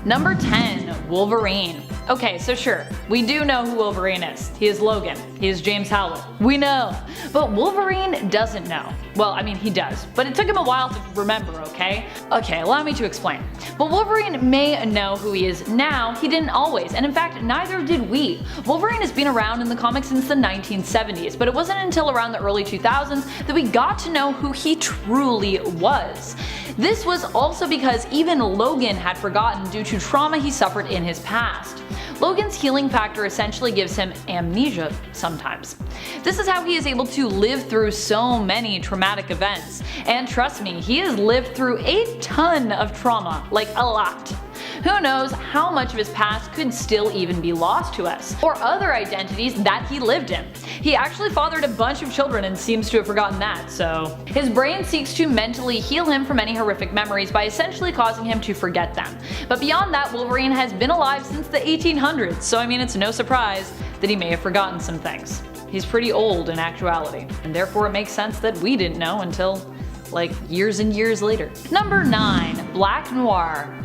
Number 10. Wolverine. Okay, so sure, we do know who Wolverine is. He is Logan. He is James Howlett. We know. But Wolverine doesn't know. Well, I mean, he does, but it took him a while to remember, okay? Okay, allow me to explain. But Wolverine may know who he is now, he didn't always, and in fact, neither did we. Wolverine has been around in the comics since the 1970s, but it wasn't until around the early 2000s that we got to know who he truly was. This was also because even Logan had forgotten due to trauma he suffered in his past. Logan's healing factor essentially gives him amnesia sometimes. This is how he is able to live through so many traumatic events. And trust me, he has lived through a ton of trauma, like a lot. Who knows how much of his past could still even be lost to us, or other identities that he lived in. He actually fathered a bunch of children and seems to have forgotten that, so. His brain seeks to mentally heal him from any horrific memories by essentially causing him to forget them. But beyond that, Wolverine has been alive since the 1800s, so I mean it's no surprise that he may have forgotten some things. He's pretty old in actuality, and therefore it makes sense that we didn't know until, like, years and years later. Number 9. Black Noir.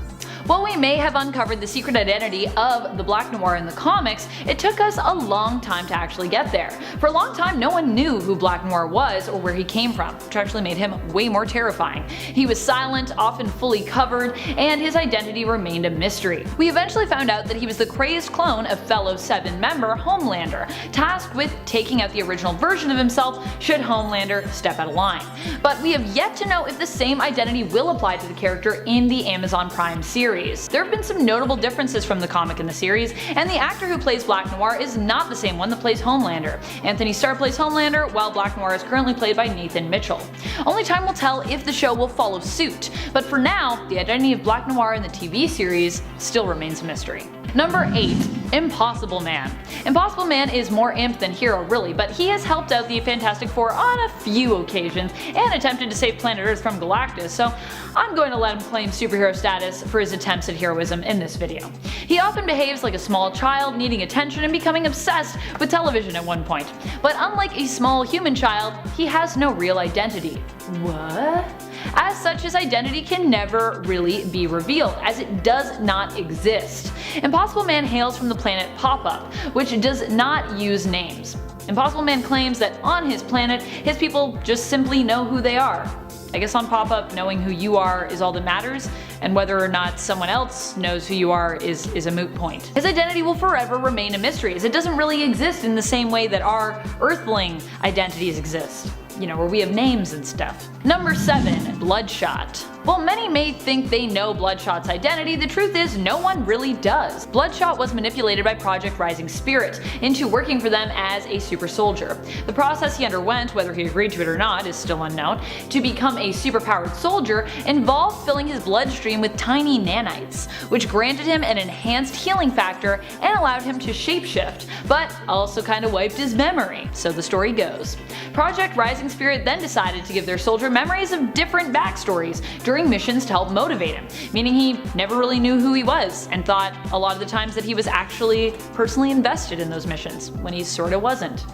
While we may have uncovered the secret identity of the Black Noir in the comics, it took us a long time to actually get there. For a long time, no one knew who Black Noir was or where he came from, which actually made him way more terrifying. He was silent, often fully covered, and his identity remained a mystery. We eventually found out that he was the crazed clone of fellow Seven member Homelander, tasked with taking out the original version of himself should Homelander step out of line. But we have yet to know if the same identity will apply to the character in the Amazon Prime series. There have been some notable differences from the comic in the series, and the actor who plays Black Noir is not the same one that plays Homelander. Anthony Starr plays Homelander, while Black Noir is currently played by Nathan Mitchell. Only time will tell if the show will follow suit, but for now, the identity of Black Noir in the TV series still remains a mystery. Number 8. Impossible Man. Impossible Man is more imp than hero really, but he has helped out the Fantastic Four on a few occasions and attempted to save planet Earth from Galactus, so I'm going to let him claim superhero status for his attempts at heroism in this video. He often behaves like a small child, needing attention and becoming obsessed with television at one point. But unlike a small human child, he has no real identity. What? As such, his identity can never really be revealed, as it does not exist. Impossible Man hails from the planet Pop-Up, which does not use names. Impossible Man claims that on his planet, his people just simply know who they are. I guess on Pop-Up, knowing who you are is all that matters, and whether or not someone else knows who you are is a moot point. His identity will forever remain a mystery, as it doesn't really exist in the same way that our Earthling identities exist. You know, where we have names and stuff. Number 7. Bloodshot. While many may think they know Bloodshot's identity, the truth is no one really does. Bloodshot was manipulated by Project Rising Spirit into working for them as a super soldier. The process he underwent, whether he agreed to it or not is still unknown, to become a superpowered soldier involved filling his bloodstream with tiny nanites, which granted him an enhanced healing factor and allowed him to shapeshift, but also kind of wiped his memory, so the story goes. Project Rising Spirit then decided to give their soldier memories of different backstories during missions to help motivate him, meaning he never really knew who he was and thought a lot of the times that he was actually personally invested in those missions, when he sorta wasn't.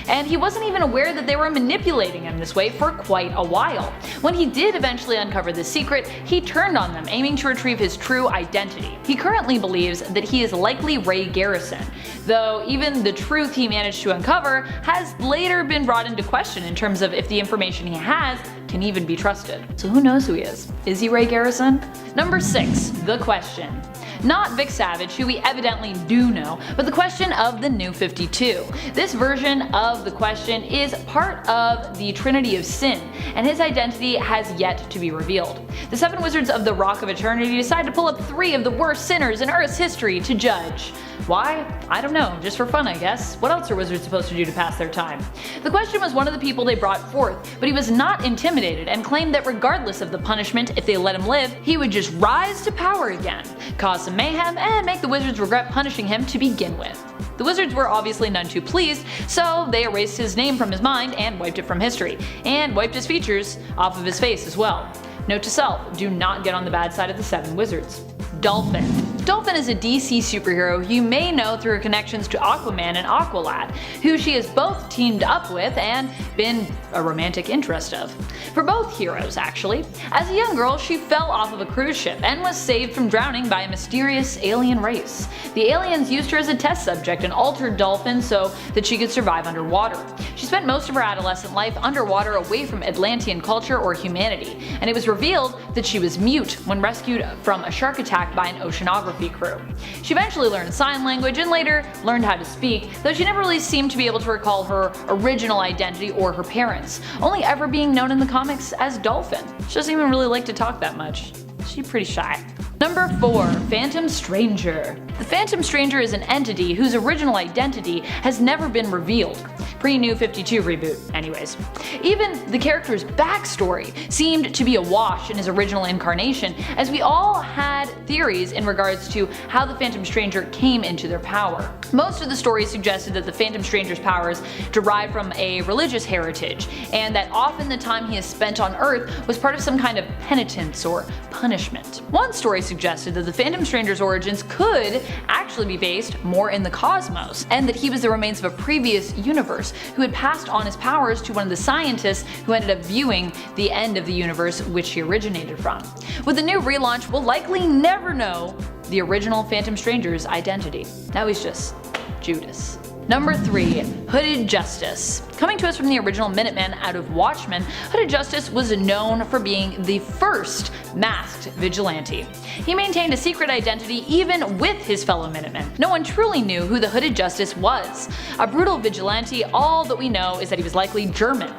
And he wasn't even aware that they were manipulating him this way for quite a while. When he did eventually uncover this secret, he turned on them, aiming to retrieve his true identity. He currently believes that he is likely Ray Garrison, though even the truth he managed to uncover has later been brought into question in terms of if the information he has can even be trusted. So who knows who he is? Is he Ray Garrison? Number 6. The Question. Not Vic Savage, who we evidently do know, but the Question of the New 52. This version of the Question is part of the Trinity of Sin, and his identity has yet to be revealed. The 7 Wizards of the Rock of Eternity decide to pull up 3 of the worst sinners in Earth's history to judge. Why? I don't know, just for fun I guess. What else are wizards supposed to do to pass their time? The Question was one of the people they brought forth, but he was not intimidated and claimed that regardless of the punishment, if they let him live, he would just rise to power again, cause some mayhem, and make the wizards regret punishing him to begin with. The wizards were obviously none too pleased, so they erased his name from his mind and wiped it from history, and wiped his features off of his face as well. Note to self, do not get on the bad side of the 7 wizards. Dolphin. Dolphin is a DC superhero who you may know through her connections to Aquaman and Aqualad, who she has both teamed up with and been a romantic interest of. For both heroes, actually. As a young girl, she fell off of a cruise ship and was saved from drowning by a mysterious alien race. The aliens used her as a test subject and altered Dolphin so that she could survive underwater. She spent most of her adolescent life underwater away from Atlantean culture or humanity, and it was revealed that she was mute when rescued from a shark attack by an oceanography crew. She eventually learned sign language and later learned how to speak, though she never really seemed to be able to recall her original identity or her parents, only ever being known in the comics as Dolphin. She doesn't even really like to talk that much. She's pretty shy. Number 4. Phantom Stranger. The Phantom Stranger is an entity whose original identity has never been revealed. Pre-New 52 reboot, anyways. Even the character's backstory seemed to be a wash in his original incarnation, as we all had theories in regards to how the Phantom Stranger came into their power. Most of the stories suggested that the Phantom Stranger's powers derive from a religious heritage, and that often the time he has spent on Earth was part of some kind of penitence or punishment. One story suggested that the Phantom Stranger's origins could actually be based more in the cosmos, and that he was the remains of a previous universe who had passed on his powers to one of the scientists who ended up viewing the end of the universe which he originated from. With the new relaunch, we'll likely never know the original Phantom Stranger's identity. Now he's just Judas. Number 3. Hooded Justice. Coming to us from the original Minutemen out of Watchmen, Hooded Justice was known for being the first masked vigilante. He maintained a secret identity even with his fellow Minutemen. No one truly knew who the Hooded Justice was. A brutal vigilante, all that we know is that he was likely German.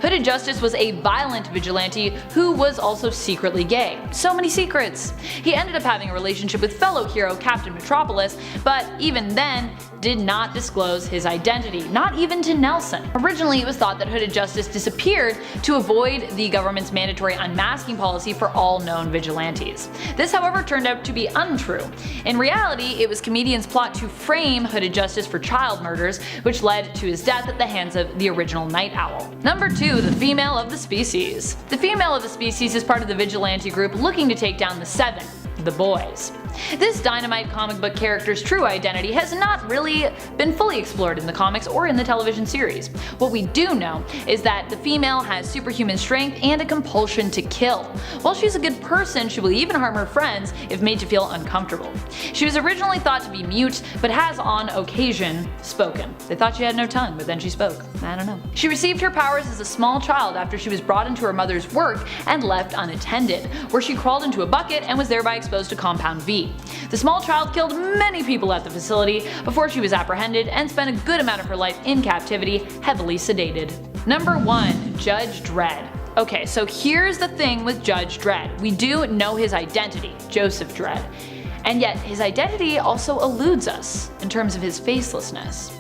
Hooded Justice was a violent vigilante who was also secretly gay. So many secrets! He ended up having a relationship with fellow hero Captain Metropolis, but even then did not disclose his identity, not even to Nelson. Originally, it was thought that Hooded Justice disappeared to avoid the government's mandatory unmasking policy for all known vigilantes. This, however, turned out to be untrue. In reality, it was comedians' plot to frame Hooded Justice for child murders, which led to his death at the hands of the original Night Owl. Number 2. The Female of the Species. The Female of the Species is part of the vigilante group looking to take down the Seven, the boys. This Dynamite comic book character's true identity has not really been fully explored in the comics or in the television series. What we do know is that the female has superhuman strength and a compulsion to kill. While she's a good person, she will even harm her friends if made to feel uncomfortable. She was originally thought to be mute, but has on occasion spoken. They thought she had no tongue, but then she spoke. I don't know. She received her powers as a small child after she was brought into her mother's work and left unattended, where she crawled into a bucket and was thereby exposed to Compound V. The small child killed many people at the facility before she was apprehended and spent a good amount of her life in captivity, heavily sedated. Number 1. Judge Dredd. Okay, so here's the thing with Judge Dredd. We do know his identity, Joseph Dredd, and yet his identity also eludes us in terms of his facelessness.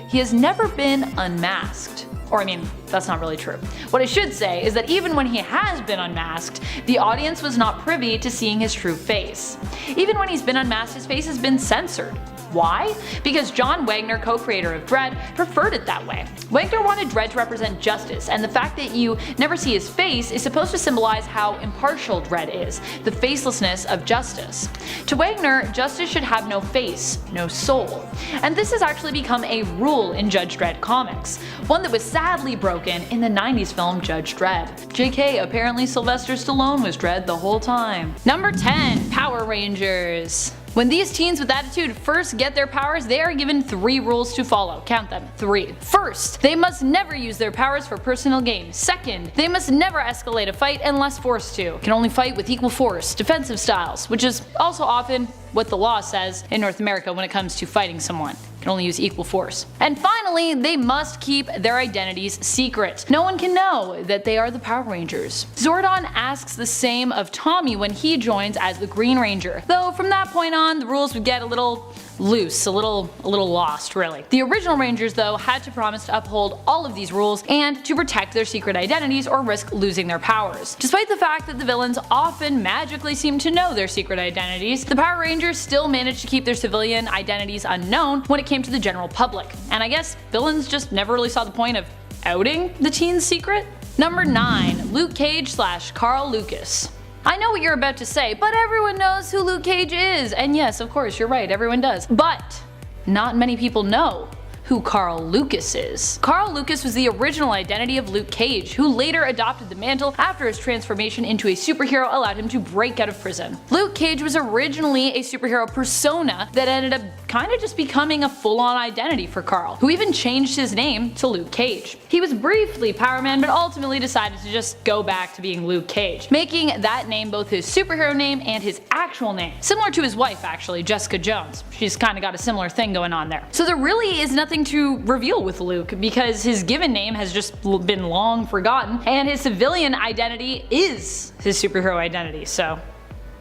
He has never been unmasked. Or I mean, that's not really true. What I should say is that even when he has been unmasked, the audience was not privy to seeing his true face. Even when he's been unmasked, his face has been censored. Why? Because John Wagner, co-creator of Dredd, preferred it that way. Wagner wanted Dredd to represent justice, and the fact that you never see his face is supposed to symbolize how impartial Dredd is, the facelessness of justice. To Wagner, justice should have no face, no soul. And this has actually become a rule in Judge Dredd comics, one that was sadly broken in the 90s film Judge Dredd. JK, apparently Sylvester Stallone was Dredd the whole time. Number 10. Power Rangers. When these teens with attitude first get their powers, they are given 3 rules to follow. Count them, 3. First, they must never use their powers for personal gain. Second, they must never escalate a fight unless forced to. Can only fight with equal force, defensive styles, which is also often what the law says in North America when it comes to fighting someone. Can only use equal force. And finally, they must keep their identities secret. No one can know that they are the Power Rangers. Zordon asks the same of Tommy when he joins as the Green Ranger, though from that point on the rules would get a little loose, a little lost really. The original Rangers though had to promise to uphold all of these rules and to protect their secret identities or risk losing their powers. Despite the fact that the villains often magically seem to know their secret identities, the Power Rangers still managed to keep their civilian identities unknown when it came to the general public. And I guess villains just never really saw the point of outing the teen's secret? Number 9. Luke Cage / Carl Lucas. I know what you're about to say, but everyone knows who Luke Cage is. And yes, of course, you're right, everyone does. But not many people know who Carl Lucas is. Carl Lucas was the original identity of Luke Cage, who later adopted the mantle after his transformation into a superhero allowed him to break out of prison. Luke Cage was originally a superhero persona that ended up kinda just becoming a full-on identity for Carl, who even changed his name to Luke Cage. He was briefly Power Man, but ultimately decided to just go back to being Luke Cage, making that name both his superhero name and his actual name. Similar to his wife actually, Jessica Jones. She's kinda got a similar thing going on there. So there really is nothing to reveal with Luke because his given name has just been long forgotten and his civilian identity is his superhero identity, so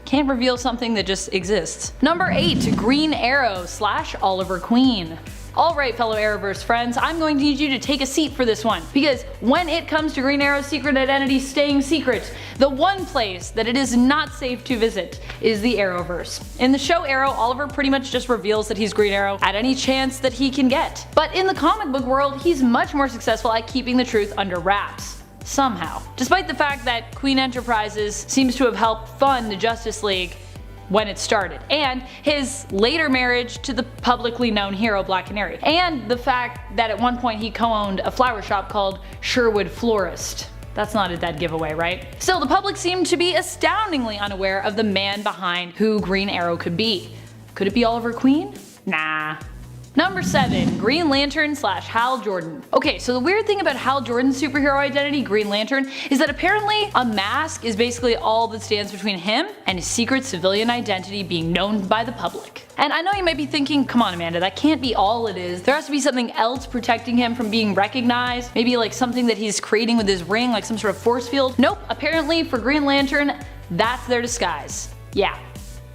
can't reveal something that just exists. Number 8. Green Arrow / Oliver Queen. Alright fellow Arrowverse friends, I'm going to need you to take a seat for this one, because when it comes to Green Arrow's secret identity staying secret, the one place that it is not safe to visit is the Arrowverse. In the show Arrow, Oliver pretty much just reveals that he's Green Arrow at any chance that he can get. But in the comic book world, he's much more successful at keeping the truth under wraps. Somehow. Despite the fact that Queen Enterprises seems to have helped fund the Justice League when it started, and his later marriage to the publicly known hero Black Canary, and the fact that at one point he co-owned a flower shop called Sherwood Florist. That's not a dead giveaway, right? Still, the public seemed to be astoundingly unaware of the man behind who Green Arrow could be. Could it be Oliver Queen? Nah. Number 7. Green Lantern / Hal Jordan. Okay, so the weird thing about Hal Jordan's superhero identity, Green Lantern, is that apparently a mask is basically all that stands between him and his secret civilian identity being known by the public. And I know you might be thinking, come on Amanda, that can't be all it is. There has to be something else protecting him from being recognized, maybe like something that he's creating with his ring, like some sort of force field. Nope, apparently for Green Lantern, that's their disguise. Yeah.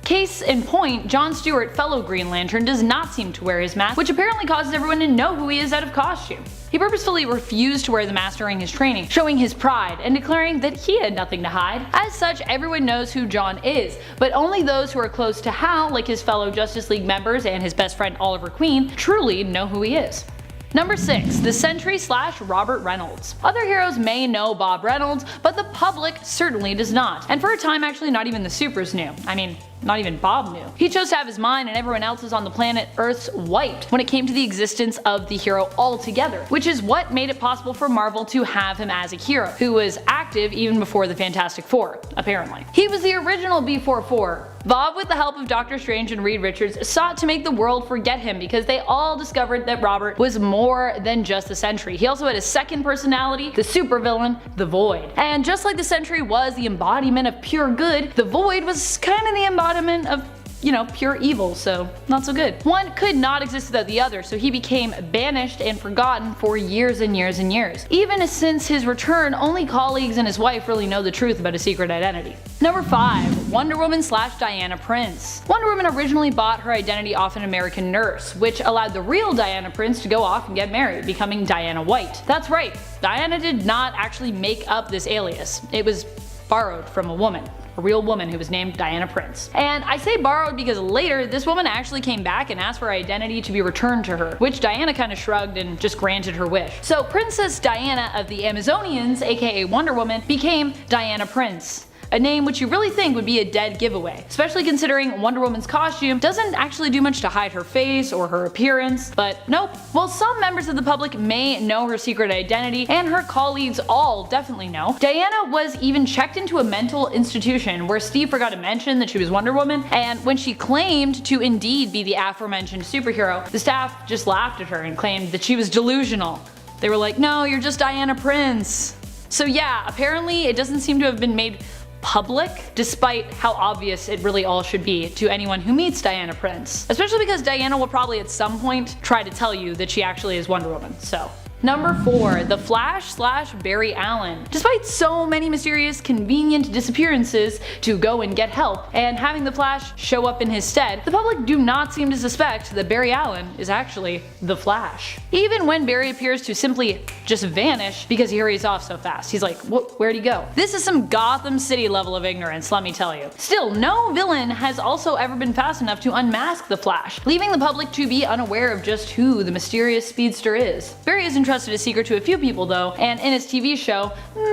Case in point, John Stewart, fellow Green Lantern, does not seem to wear his mask, which apparently causes everyone to know who he is out of costume. He purposefully refused to wear the mask during his training, showing his pride and declaring that he had nothing to hide. As such, everyone knows who John is, but only those who are close to Hal, like his fellow Justice League members and his best friend Oliver Queen, truly know who he is. Number 6. The Sentry / Robert Reynolds. Other heroes may know Bob Reynolds, but the public certainly does not. And for a time actually not even the supers knew. I mean, not even Bob knew. He chose to have his mind and everyone else's on the planet Earth's wiped when it came to the existence of the hero altogether, which is what made it possible for Marvel to have him as a hero, who was active even before the Fantastic Four, apparently. He was the original B44. Bob, with the help of Doctor Strange and Reed Richards, sought to make the world forget him because they all discovered that Robert was more than just the Sentry. He also had a second personality, the supervillain, the Void. And just like the Sentry was the embodiment of pure good, the Void was kind of the embodiment of, you know, pure evil, so not so good. One could not exist without the other, so he became banished and forgotten for years and years and years. Even since his return, only colleagues and his wife really know the truth about his secret identity. Number 5. Wonder Woman / Diana Prince. Wonder Woman originally bought her identity off an American nurse, which allowed the real Diana Prince to go off and get married, becoming Diana White. That's right, Diana did not actually make up this alias. It was borrowed from a woman. A real woman who was named Diana Prince. And I say borrowed because later this woman actually came back and asked for her identity to be returned to her, which Diana kind of shrugged and just granted her wish. So Princess Diana of the Amazonians, aka Wonder Woman, became Diana Prince. A name which you really think would be a dead giveaway, especially considering Wonder Woman's costume doesn't actually do much to hide her face or her appearance, but nope. While some members of the public may know her secret identity, and her colleagues all definitely know, Diana was even checked into a mental institution where Steve forgot to mention that she was Wonder Woman, and when she claimed to indeed be the aforementioned superhero, the staff just laughed at her and claimed that she was delusional. They were like, no, you're just Diana Prince. So yeah, apparently it doesn't seem to have been made public, despite how obvious it really all should be to anyone who meets Diana Prince. Especially because Diana will probably at some point try to tell you that she actually is Wonder Woman, so. Number 4. The Flash / Barry Allen. Despite so many mysterious, convenient disappearances to go and get help, and having the Flash show up in his stead, the public do not seem to suspect that Barry Allen is actually the Flash. Even when Barry appears to simply just vanish because he hurries off so fast. He's like, where'd he go? This is some Gotham City level of ignorance, let me tell you. Still, no villain has also ever been fast enough to unmask the Flash, leaving the public to be unaware of just who the mysterious speedster is. Barry is in entrusted a secret to a few people though, and in his TV show,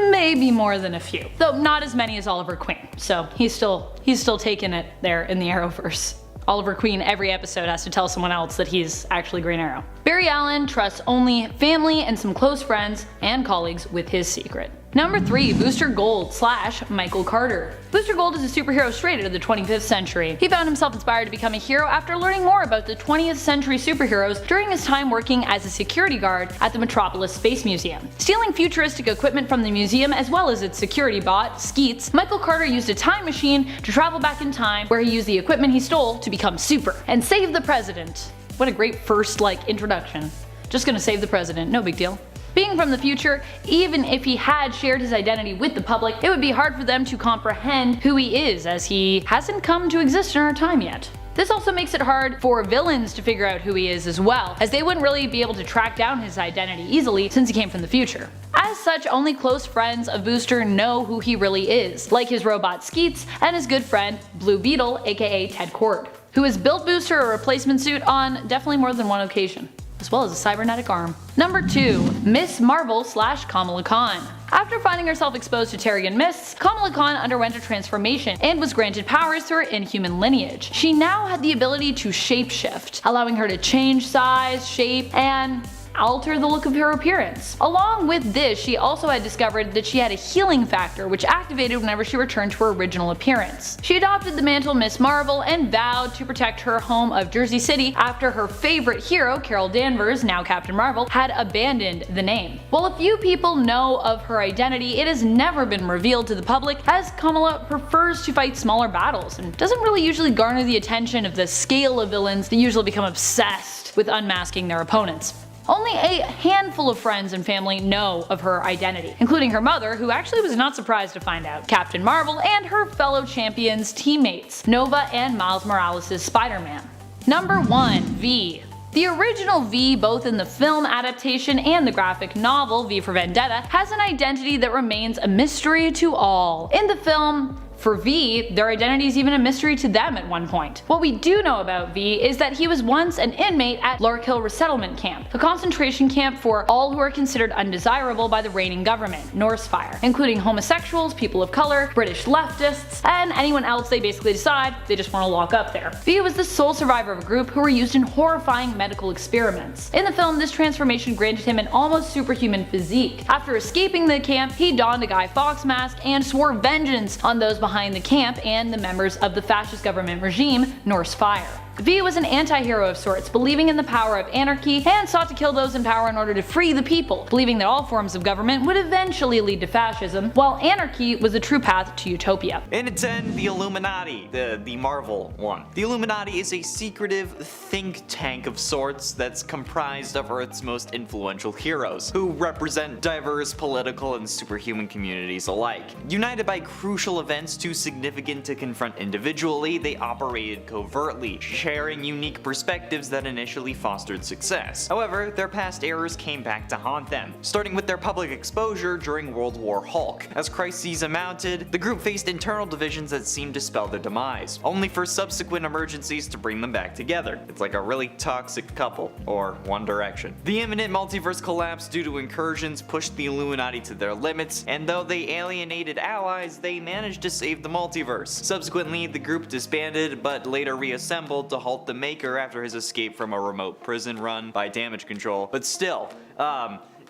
maybe more than a few. Though not as many as Oliver Queen, so he's still taking it there in the Arrowverse. Oliver Queen every episode has to tell someone else that he's actually Green Arrow. Barry Allen trusts only family and some close friends and colleagues with his secret. Number 3. Booster Gold / Michael Carter. Booster Gold is a superhero straight out of the 25th century. He found himself inspired to become a hero after learning more about the 20th century superheroes during his time working as a security guard at the Metropolis Space Museum. Stealing futuristic equipment from the museum as well as its security bot, Skeets, Michael Carter used a time machine to travel back in time where he used the equipment he stole to become super and save the president. What a great first introduction. Just gonna save the president, no big deal. Being from the future, even if he had shared his identity with the public, it would be hard for them to comprehend who he is, as he hasn't come to exist in our time yet. This also makes it hard for villains to figure out who he is as well, as they wouldn't really be able to track down his identity easily since he came from the future. As such, only close friends of Booster know who he really is, like his robot Skeets and his good friend Blue Beetle, aka Ted Kord, who has built Booster a replacement suit on definitely more than one occasion, as well as a cybernetic arm. Number 2. Miss Marvel / Kamala Khan. After finding herself exposed to Terrigen mists, Kamala Khan underwent a transformation and was granted powers through her inhuman lineage. She now had the ability to shapeshift, allowing her to change size, shape, and alter the look of her appearance. Along with this, she also had discovered that she had a healing factor which activated whenever she returned to her original appearance. She adopted the mantle Miss Marvel and vowed to protect her home of Jersey City after her favorite hero, Carol Danvers, now Captain Marvel, had abandoned the name. While a few people know of her identity, it has never been revealed to the public, as Kamala prefers to fight smaller battles and doesn't really usually garner the attention of the scale of villains that usually become obsessed with unmasking their opponents. Only a handful of friends and family know of her identity, including her mother, who actually was not surprised to find out, Captain Marvel, and her fellow champions teammates, Nova and Miles Morales' Spider-Man. Number 1. V. The original V, both in the film adaptation and the graphic novel V for Vendetta, has an identity that remains a mystery to all. In the film, for V, their identity is even a mystery to them at one point. What we do know about V is that he was once an inmate at Larkhill Resettlement Camp, a concentration camp for all who are considered undesirable by the reigning government, Norsefire, including homosexuals, people of color, British leftists, and anyone else they basically decide they just want to lock up there. V was the sole survivor of a group who were used in horrifying medical experiments. In the film, this transformation granted him an almost superhuman physique. After escaping the camp, he donned a Guy Fawkes mask and swore vengeance on those behind the camp and the members of the fascist government regime, Norsefire. V was an anti-hero of sorts, believing in the power of anarchy, and sought to kill those in power in order to free the people, believing that all forms of government would eventually lead to fascism, while anarchy was the true path to utopia. And at 10, the Illuminati, the Marvel one. The Illuminati is a secretive think tank of sorts that's comprised of Earth's most influential heroes, who represent diverse political and superhuman communities alike. United by crucial events too significant to confront individually, they operated covertly, sharing unique perspectives that initially fostered success. However, their past errors came back to haunt them, starting with their public exposure during World War Hulk. As crises amounted, the group faced internal divisions that seemed to spell their demise, only for subsequent emergencies to bring them back together. It's like a really toxic couple, or One Direction. The imminent multiverse collapse due to incursions pushed the Illuminati to their limits, and though they alienated allies, they managed to save the multiverse. Subsequently, the group disbanded, but later reassembled to halt the Maker after his escape from a remote prison run by Damage Control. But still,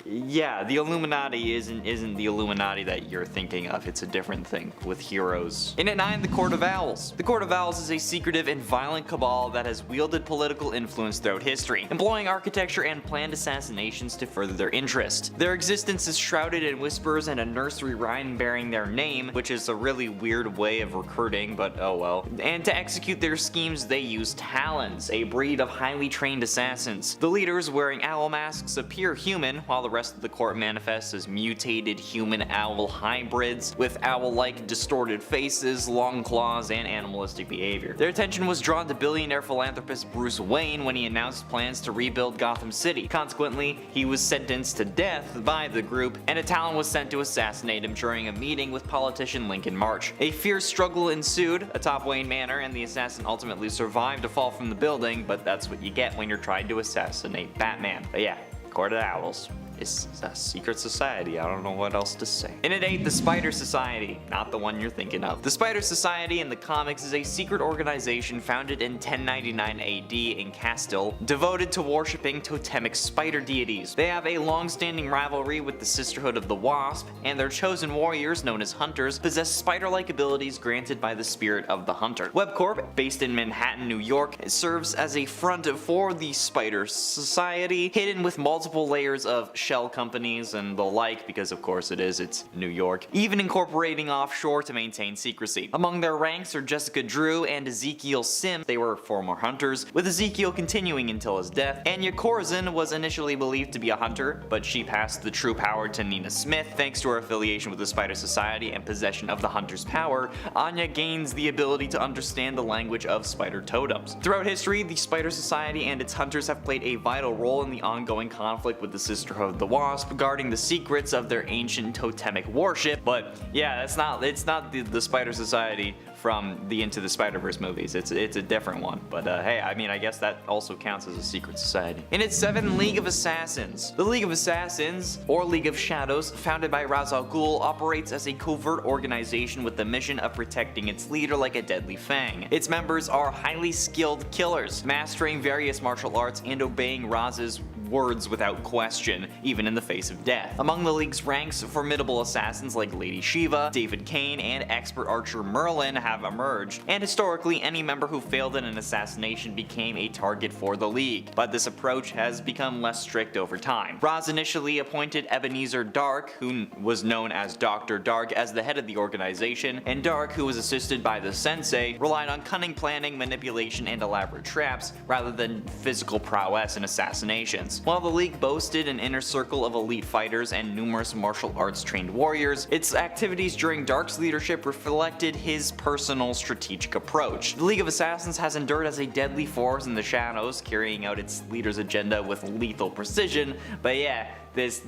yeah, the Illuminati isn't the Illuminati that you're thinking of. It's a different thing with heroes. And at 9, the Court of Owls. The Court of Owls is a secretive and violent cabal that has wielded political influence throughout history, employing architecture and planned assassinations to further their interest. Their existence is shrouded in whispers and a nursery rhyme bearing their name, which is a really weird way of recruiting, but oh well. And to execute their schemes, they use Talons, a breed of highly trained assassins. The leaders, wearing owl masks, appear human, while the rest of the court manifests as mutated human-owl hybrids with owl-like distorted faces, long claws, and animalistic behavior. Their attention was drawn to billionaire philanthropist Bruce Wayne when he announced plans to rebuild Gotham City. Consequently, he was sentenced to death by the group, and a Talon was sent to assassinate him during a meeting with politician Lincoln March. A fierce struggle ensued atop Wayne Manor, and the assassin ultimately survived to fall from the building, but that's what you get when you're trying to assassinate Batman. But yeah, Court of Owls. It's a secret society, I don't know what else to say. And at 8, the Spider Society, not the one you're thinking of. The Spider Society in the comics is a secret organization founded in 1099 AD in Castile, devoted to worshipping totemic spider deities. They have a long-standing rivalry with the Sisterhood of the Wasp, and their chosen warriors, known as Hunters, possess spider-like abilities granted by the spirit of the Hunter. WebCorp, based in Manhattan, New York, serves as a front for the Spider Society, hidden with multiple layers of shell companies and the like, because of course it's New York, even incorporating offshore to maintain secrecy. Among their ranks are Jessica Drew and Ezekiel Sim. They were former Hunters, with Ezekiel continuing until his death. Anya Corazon was initially believed to be a Hunter, but she passed the true power to Nina Smith. Thanks to her affiliation with the Spider Society and possession of the Hunter's power, Anya gains the ability to understand the language of spider totems. Throughout history, the Spider Society and its Hunters have played a vital role in the ongoing conflict with the Sisterhood of the Wasp, guarding the secrets of their ancient totemic worship. But yeah, it's not the Spider Society from the Into the Spider-Verse movies. It's a different one. But hey, I mean, I guess that also counts as a secret society. In its 7, League of Assassins. The League of Assassins, or League of Shadows, founded by Ra's al Ghul, operates as a covert organization with the mission of protecting its leader like a deadly fang. Its members are highly skilled killers, mastering various martial arts and obeying Raz's words without question, even in the face of death. Among the League's ranks, formidable assassins like Lady Shiva, David Kane, and expert archer Merlin have emerged, and historically any member who failed in an assassination became a target for the League, but this approach has become less strict over time. Raz initially appointed Ebenezer Dark, who was known as Dr. Dark, as the head of the organization, and Dark, who was assisted by the Sensei, relied on cunning planning, manipulation, and elaborate traps, rather than physical prowess and assassinations. While the League boasted an inner circle of elite fighters and numerous martial arts trained warriors, its activities during Dark's leadership reflected his personal strategic approach. The League of Assassins has endured as a deadly force in the shadows, carrying out its leader's agenda with lethal precision, but yeah, this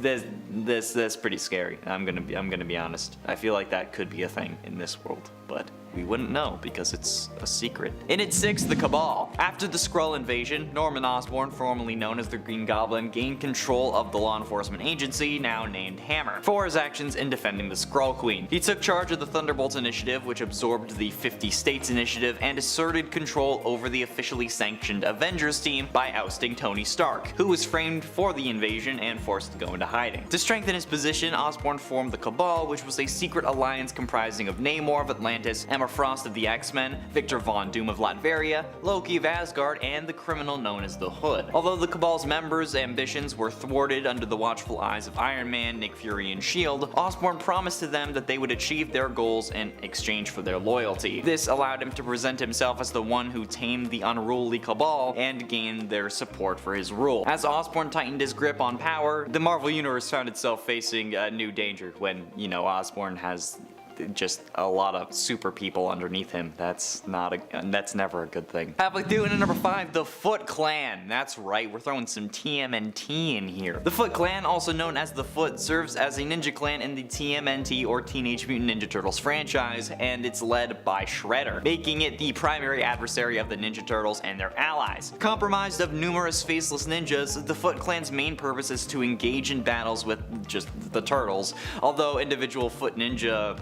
pretty scary. I'm gonna be honest. I feel like that could be a thing in this world, but we wouldn't know because it's a secret. In its 6th, the Cabal. After the Skrull invasion, Norman Osborn, formerly known as the Green Goblin, gained control of the law enforcement agency, now named Hammer, for his actions in defending the Skrull Queen. He took charge of the Thunderbolts Initiative, which absorbed the 50 States Initiative, and asserted control over the officially sanctioned Avengers team by ousting Tony Stark, who was framed for the invasion and forced to go into hiding. To strengthen his position, Osborn formed the Cabal, which was a secret alliance comprising of Namor of Atlantis, Emma Frost of the X-Men, Victor Von Doom of Latveria, Loki of Asgard, and the criminal known as the Hood. Although the Cabal's members' ambitions were thwarted under the watchful eyes of Iron Man, Nick Fury, and S.H.I.E.L.D., Osborn promised to them that they would achieve their goals in exchange for their loyalty. This allowed him to present himself as the one who tamed the unruly Cabal and gained their support for his rule. As Osborn tightened his grip on power, the Marvel Universe found itself facing a new danger when, you know, Osborn has just a lot of super people underneath him. That's never a good thing. Halfway through, in at number 5, the Foot Clan. That's right, we're throwing some TMNT in here. The Foot Clan, also known as the Foot, serves as a ninja clan in the TMNT or Teenage Mutant Ninja Turtles franchise, and it's led by Shredder, making it the primary adversary of the Ninja Turtles and their allies. Comprised of numerous faceless ninjas, the Foot Clan's main purpose is to engage in battles with just the Turtles, although individual Foot ninjas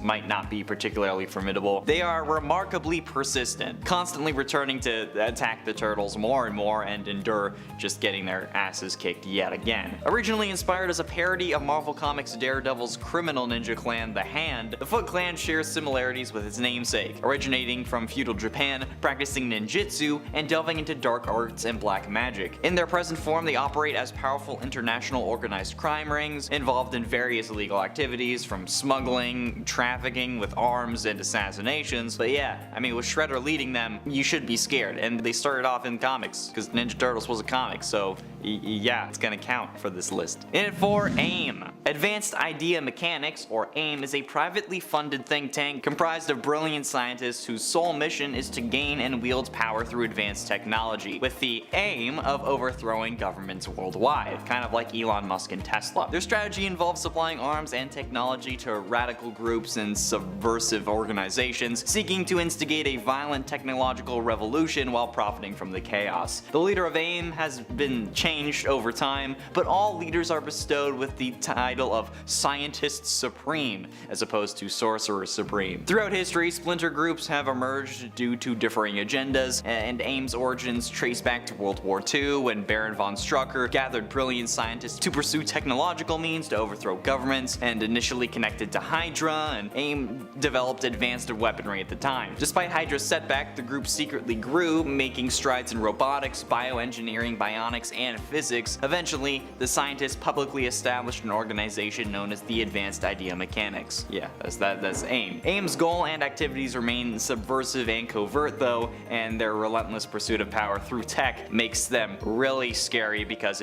might not be particularly formidable. They are remarkably persistent, constantly returning to attack the Turtles more and more and endure just getting their asses kicked yet again. Originally inspired as a parody of Marvel Comics' Daredevil's criminal ninja clan, the Hand, the Foot Clan shares similarities with its namesake, originating from feudal Japan, practicing ninjutsu, and delving into dark arts and black magic. In their present form, they operate as powerful international organized crime rings, involved in various illegal activities from smuggling, trafficking with arms, and assassinations. But yeah, I mean, with Shredder leading them, you should be scared. And they started off in comics, because Ninja Turtles was a comic, so yeah, it's gonna count for this list. In at 4, AIM. Advanced Idea Mechanics, or AIM, is a privately funded think tank comprised of brilliant scientists whose sole mission is to gain and wield power through advanced technology, with the aim of overthrowing governments worldwide, kind of like Elon Musk and Tesla. Their strategy involves supplying arms and technology to radical groups and subversive organizations seeking to instigate a violent technological revolution while profiting from the chaos. The leader of AIM has been changed over time, but all leaders are bestowed with the title of Scientist Supreme, as opposed to Sorcerer Supreme. Throughout history, splinter groups have emerged due to differing agendas, and AIM's origins trace back to World War II, when Baron von Strucker gathered brilliant scientists to pursue technological means to overthrow governments, and initially connected to Hydra, and AIM developed advanced weaponry at the time. Despite Hydra's setback, the group secretly grew, making strides in robotics, bioengineering, bionics, and physics. Eventually, the scientists publicly established an organization known as the Advanced Idea Mechanics. Yeah, that's AIM. AIM's goal and activities remain subversive and covert though, and their relentless pursuit of power through tech makes them really scary because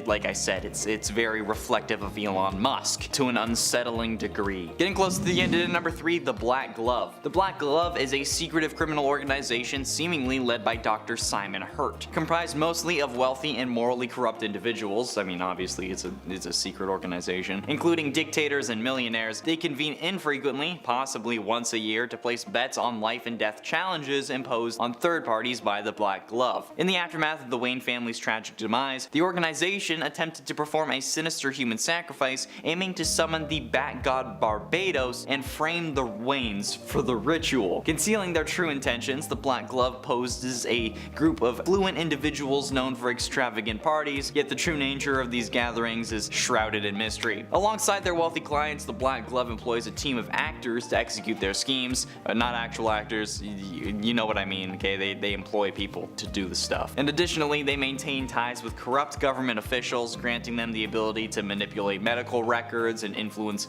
like I said, it's very reflective of Elon Musk to an unsettling degree. Getting close to the end at number 3, the Black Glove. The Black Glove is a secretive criminal organization seemingly led by Dr. Simon Hurt, comprised mostly of wealthy and morally corrupt individuals. I mean, obviously it's a secret organization, including dictators and millionaires. They convene infrequently, possibly once a year, to place bets on life and death challenges imposed on third parties by the Black Glove. In the aftermath of the Wayne family's tragic demise, the organization attempted to perform a sinister human sacrifice, aiming to summon the Bat God Barbados and frame the Waynes for the ritual. Concealing their true intentions, the Black Glove poses a group of fluent individuals known for extravagant parties, yet the true nature of these gatherings is shrouded in mystery. Alongside their wealthy clients, the Black Glove employs a team of actors to execute their schemes. Not actual actors, you know what I mean, okay? They employ people to do the stuff. And additionally, they maintain ties with corrupt government officials, granting them the ability to manipulate medical records and influence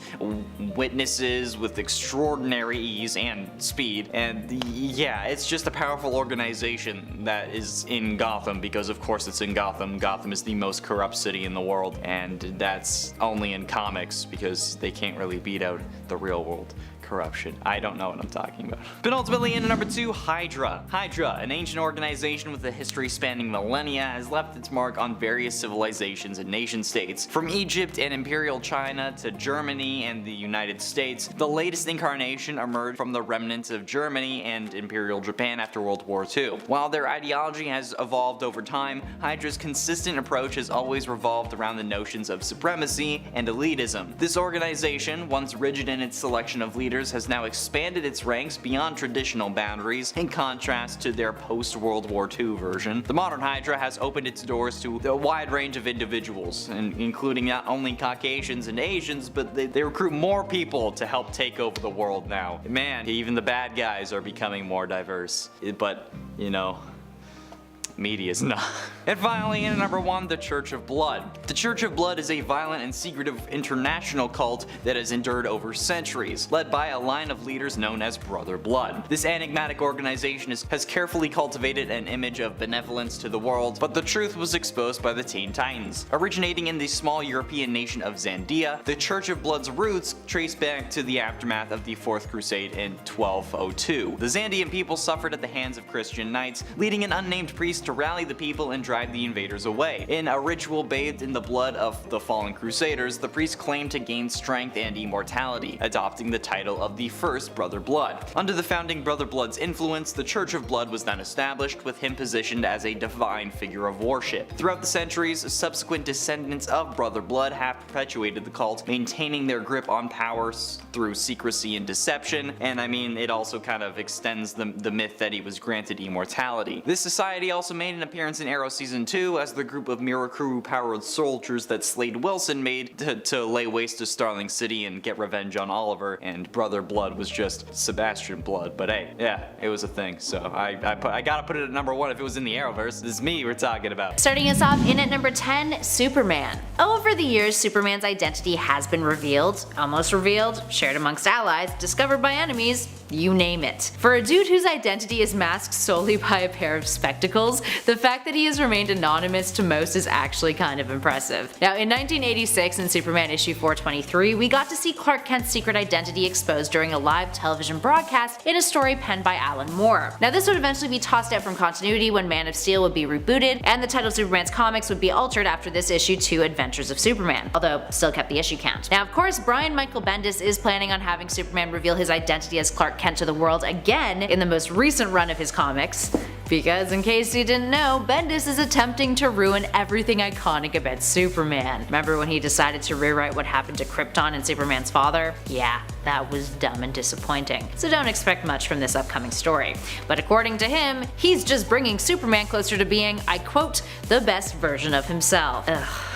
witnesses with extraordinary ease and speed. And yeah, it's just a powerful organization that is in Gotham because of course it's in Gotham. Gotham is the most corrupt city in the world, and that's only in comics because they can't really beat out the real world corruption. I don't know what I'm talking about. Penultimately, in number 2, Hydra. Hydra, an ancient organization with a history spanning millennia, has left its mark on various civilizations and nation-states. From Egypt and Imperial China to Germany and the United States, the latest incarnation emerged from the remnants of Germany and Imperial Japan after World War II. While their ideology has evolved over time, Hydra's consistent approach has always revolved around the notions of supremacy and elitism. This organization, once rigid in its selection of leaders, has now expanded its ranks beyond traditional boundaries, in contrast to their post-World War II version. The modern Hydra has opened its doors to a wide range of individuals, including not only Caucasians and Asians, but they recruit more people to help take over the world now. Man, even the bad guys are becoming more diverse. But, you know, media's not. And finally, in number 1, the Church of Blood. The Church of Blood is a violent and secretive international cult that has endured over centuries, led by a line of leaders known as Brother Blood. This enigmatic organization has carefully cultivated an image of benevolence to the world, but the truth was exposed by the Teen Titans. Originating in the small European nation of Zandia, the Church of Blood's roots trace back to the aftermath of the Fourth Crusade in 1202. The Zandian people suffered at the hands of Christian knights, leading an unnamed priest to rally the people and drive the invaders away. In a ritual bathed in the blood of the fallen crusaders, the priest claimed to gain strength and immortality, adopting the title of the first Brother Blood. Under the founding Brother Blood's influence, the Church of Blood was then established, with him positioned as a divine figure of worship. Throughout the centuries, subsequent descendants of Brother Blood have perpetuated the cult, maintaining their grip on power through secrecy and deception, and I mean, it also kind of extends the myth that he was granted immortality. This society also made an appearance in Arrow Season 2 as the group of Mirakuru-powered soldiers that Slade Wilson made to lay waste to Starling City and get revenge on Oliver, and Brother Blood was just Sebastian Blood. But hey, yeah, it was a thing, so I gotta put it at number 1 if it was in the Arrowverse. This is me we're talking about. Starting us off in at number 10, Superman. Over the years, Superman's identity has been revealed, almost revealed, shared amongst allies, discovered by enemies, you name it. For a dude whose identity is masked solely by a pair of spectacles, the fact that he has remained remained anonymous to most is actually kind of impressive. Now, in 1986 in Superman issue 423, we got to see Clark Kent's secret identity exposed during a live television broadcast in a story penned by Alan Moore. Now, this would eventually be tossed out from continuity when Man of Steel would be rebooted, and the title of Superman's comics would be altered after this issue to Adventures of Superman, although still kept the issue count. Now, of course, Brian Michael Bendis is planning on having Superman reveal his identity as Clark Kent to the world again in the most recent run of his comics. Because in case you didn't know, Bendis is attempting to ruin everything iconic about Superman. Remember when he decided to rewrite what happened to Krypton and Superman's father? Yeah, that was dumb and disappointing. So don't expect much from this upcoming story. But according to him, he's just bringing Superman closer to being, I quote, the best version of himself. Ugh.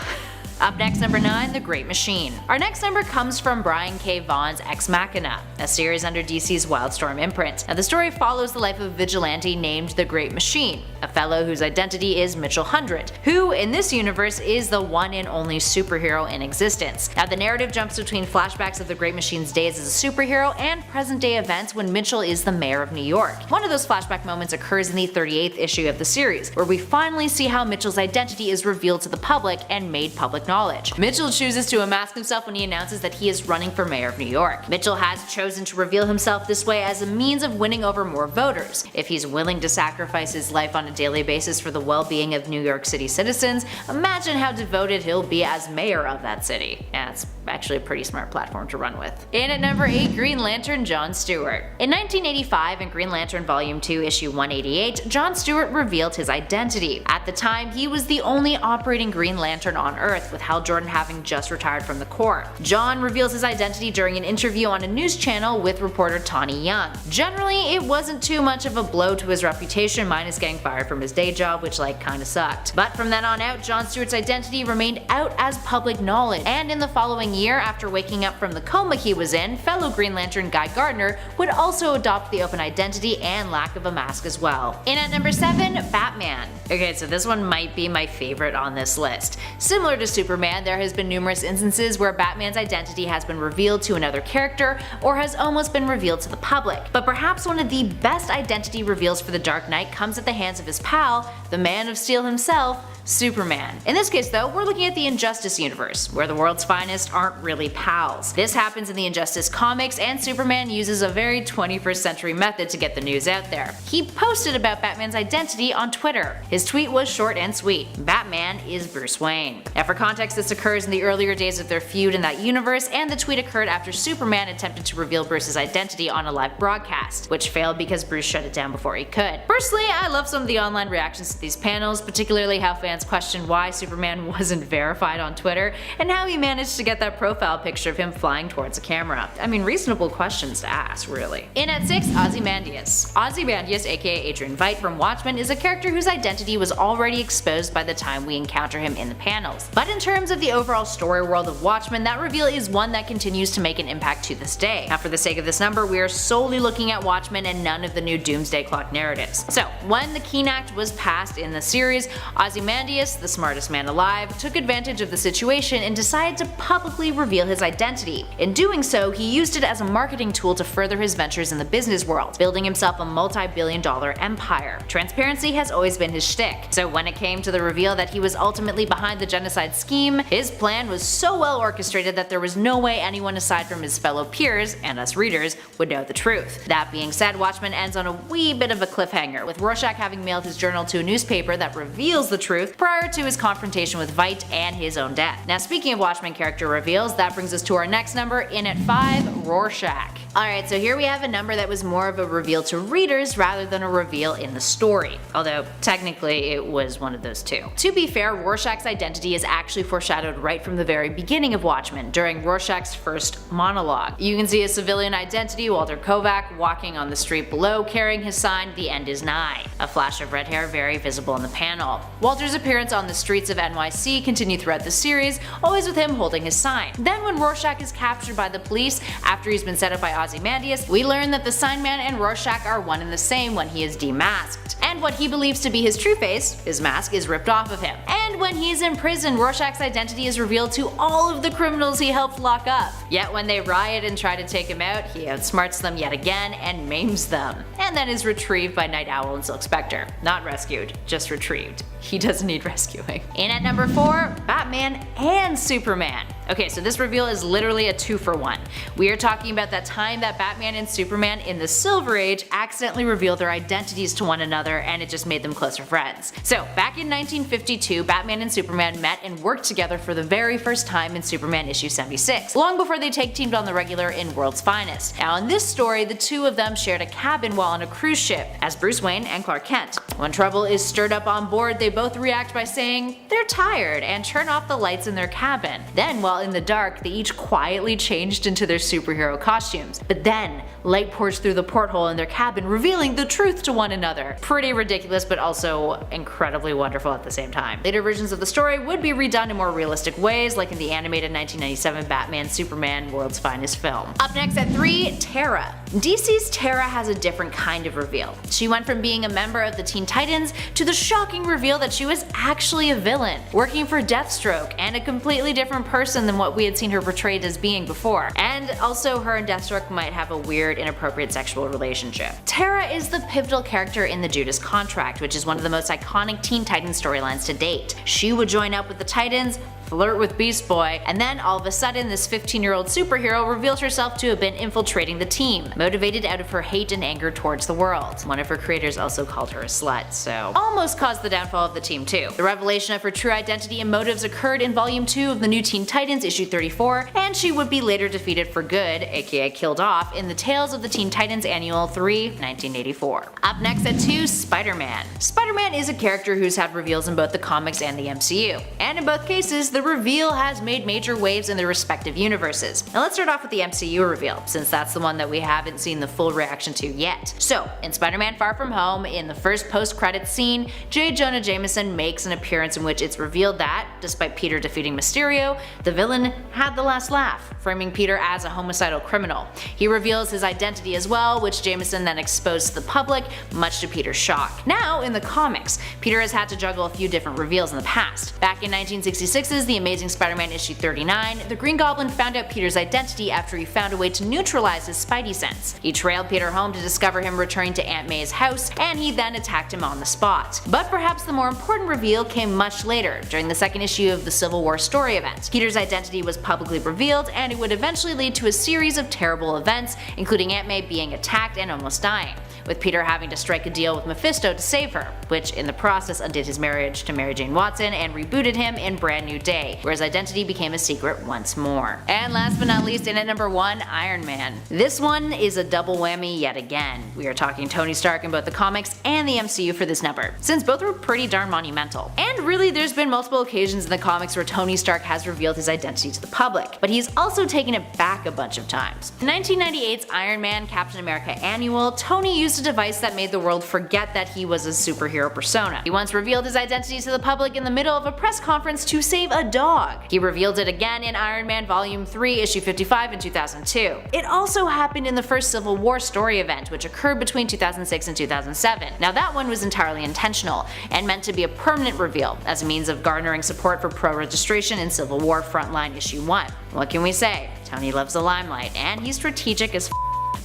Up next, number 9, The Great Machine. Our next number comes from Brian K. Vaughan's Ex Machina, a series under DC's Wildstorm imprint. Now, the story follows the life of a vigilante named The Great Machine, a fellow whose identity is Mitchell Hundred, who, in this universe, is the one and only superhero in existence. Now, the narrative jumps between flashbacks of The Great Machine's days as a superhero and present-day events when Mitchell is the mayor of New York. One of those flashback moments occurs in the 38th issue of the series, where we finally see how Mitchell's identity is revealed to the public and made public knowledge. Mitchell chooses to unmask himself when he announces that he is running for mayor of New York. Mitchell has chosen to reveal himself this way as a means of winning over more voters. If he's willing to sacrifice his life on a daily basis for the well-being of New York City citizens, imagine how devoted he'll be as mayor of that city. Yeah, it's actually a pretty smart platform to run with. In at number 8, Green Lantern John Stewart. In 1985, in Green Lantern Volume 2, Issue 188, John Stewart revealed his identity. At the time, he was the only operating Green Lantern on Earth, with Hal Jordan having just retired from the Corps. John reveals his identity during an interview on a news channel with reporter Tawny Young. Generally, it wasn't too much of a blow to his reputation, minus getting fired from his day job, which kinda sucked. But from then on out, John Stewart's identity remained out as public knowledge, and in the following year, after waking up from the coma he was in, fellow Green Lantern Guy Gardner would also adopt the open identity and lack of a mask as well. In at number 7, Batman. Okay, so this one might be my favorite on this list. Similar to Superman, there has been numerous instances where Batman's identity has been revealed to another character or has almost been revealed to the public. But perhaps one of the best identity reveals for the Dark Knight comes at the hands of his pal, the Man of Steel himself, Superman. In this case though, we're looking at the Injustice universe, where the world's finest aren't really pals. This happens in the Injustice comics, and Superman uses a very 21st century method to get the news out there. He posted about Batman's identity on Twitter. His tweet was short and sweet: Batman is Bruce Wayne. Now for context, this occurs in the earlier days of their feud in that universe, and the tweet occurred after Superman attempted to reveal Bruce's identity on a live broadcast, which failed because Bruce shut it down before he could. Personally, I love some of the online reactions to these panels, particularly how fans questioned why Superman wasn't verified on Twitter, and how he managed to get that profile picture of him flying towards a camera. I mean, reasonable questions to ask, really. In at 6, Ozymandias. Ozymandias, aka Adrian Veidt from Watchmen, is a character whose identity was already exposed by the time we encounter him in the panels. But in terms of the overall story world of Watchmen, that reveal is one that continues to make an impact to this day. Now for the sake of this number, we are solely looking at Watchmen and none of the new Doomsday Clock narratives. So, when the Keene Act was passed in the series, Ozymandias, the smartest man alive, took advantage of the situation and decided to publicly reveal his identity. In doing so, he used it as a marketing tool to further his ventures in the business world, building himself a multi-billion-dollar empire. Transparency has always been his shtick, so when it came to the reveal that he was ultimately behind the genocide scheme, his plan was so well orchestrated that there was no way anyone aside from his fellow peers, and us readers, would know the truth. That being said, Watchmen ends on a wee bit of a cliffhanger, with Rorschach having mailed his journal to a newspaper that reveals the truth prior to his confrontation with Veidt and his own death. Now speaking of Watchmen character reveals, that brings us to our next number. In at 5, Rorschach. Alright, so here we have a number that was more of a reveal to readers rather than a reveal in the story, although technically it was one of those two. To be fair, Rorschach's identity is actually foreshadowed right from the very beginning of Watchmen, during Rorschach's first monologue. You can see his civilian identity, Walter Kovac, walking on the street below carrying his sign, "The End is Nigh." A flash of red hair very visible in the panel. Walter's appearance on the streets of NYC continued throughout the series, always with him holding his sign. Then when Rorschach is captured by the police after he's been set up by Ozymandias, we learn that the sign man and Rorschach are one and the same when he is demasked. And and what he believes to be his true face, his mask, is ripped off of him. And when he's in prison, Rorschach's identity is revealed to all of the criminals he helped lock up. Yet when they riot and try to take him out, he outsmarts them yet again and maims them, and then is retrieved by Night Owl and Silk Spectre. Not rescued, just retrieved. He doesn't need rescuing. In at number 4, Batman and Superman. Okay, so this reveal is literally a 2-for-1. We are talking about that time that Batman and Superman in the Silver Age accidentally revealed their identities to one another, and it just made them closer friends. So back in 1952, Batman and Superman met and worked together for the very first time in Superman issue 76, long before they tag teamed on the regular in World's Finest. Now in this story, the two of them shared a cabin while on a cruise ship, as Bruce Wayne and Clark Kent. When trouble is stirred up on board, they both react by saying they're tired and turn off the lights in their cabin. Then, while in the dark, they each quietly changed into their superhero costumes. But then, light pours through the porthole in their cabin, revealing the truth to one another. Pretty ridiculous, but also incredibly wonderful at the same time. Later versions of the story would be redone in more realistic ways, like in the animated 1997 Batman Superman World's Finest film. Up next at 3, Tara. DC's Tara has a different kind of reveal. She went from being a member of the Teen Titans to the shocking reveal that she was actually a villain, working for Deathstroke, and a completely different person than what we had seen her portrayed as being before. And also her and Deathstroke might have a weird, inappropriate sexual relationship. Tara is the pivotal character in the Judas Contract, which is one of the most iconic Teen Titans storylines to date. She would join up with the Titans, flirt with Beast Boy, and then all of a sudden this 15-year-old superhero reveals herself to have been infiltrating the team, motivated out of her hate and anger towards the world. One of her creators also called her a slut, so almost caused the downfall of the team too. The revelation of her true identity and motives occurred in Volume 2 of the New Teen Titans issue 34, and she would be later defeated for good, aka killed off, in the Tales of the Teen Titans Annual 3, 1984. Up next at 2, Spider-Man. Spider-Man is a character who's had reveals in both the comics and the MCU, and in both cases, the reveal has made major waves in their respective universes. Now let's start off with the MCU reveal, since that's the one that we haven't seen the full reaction to yet. So, in Spider-Man Far From Home, in the first post-credits scene, J. Jonah Jameson makes an appearance in which it's revealed that, despite Peter defeating Mysterio, the villain had the last laugh, framing Peter as a homicidal criminal. He reveals his identity as well, which Jameson then exposed to the public, much to Peter's shock. Now, in the comics, Peter has had to juggle a few different reveals in the past. Back in 1966's The Amazing Spider-Man issue 39, the Green Goblin found out Peter's identity after he found a way to neutralize his Spidey sense. He trailed Peter home to discover him returning to Aunt May's house, and he then attacked him on the spot. But perhaps the more important reveal came much later, during the second issue of the Civil War story event. Peter's identity was publicly revealed, and it would eventually lead to a series of terrible events, including Aunt May being attacked and almost dying, with Peter having to strike a deal with Mephisto to save her, which in the process undid his marriage to Mary Jane Watson and rebooted him in Brand New Day, where his identity became a secret once more. And last but not least, in at number 1, Iron Man. This one is a double whammy yet again. We are talking Tony Stark in both the comics and the MCU for this number, since both were pretty darn monumental. And really, there's been multiple occasions in the comics where Tony Stark has revealed his identity to the public, but he's also taken it back a bunch of times. In 1998's Iron Man Captain America Annual, Tony used a device that made the world forget that he was a superhero persona. He once revealed his identity to the public in the middle of a press conference to save a dog. He revealed it again in Iron Man Volume 3, issue 55 in 2002. It also happened in the first Civil War story event, which occurred between 2006 and 2007. Now that one was entirely intentional, and meant to be a permanent reveal, as a means of garnering support for pro-registration in Civil War Frontline issue 1. What can we say? Tony loves the limelight, and he's strategic as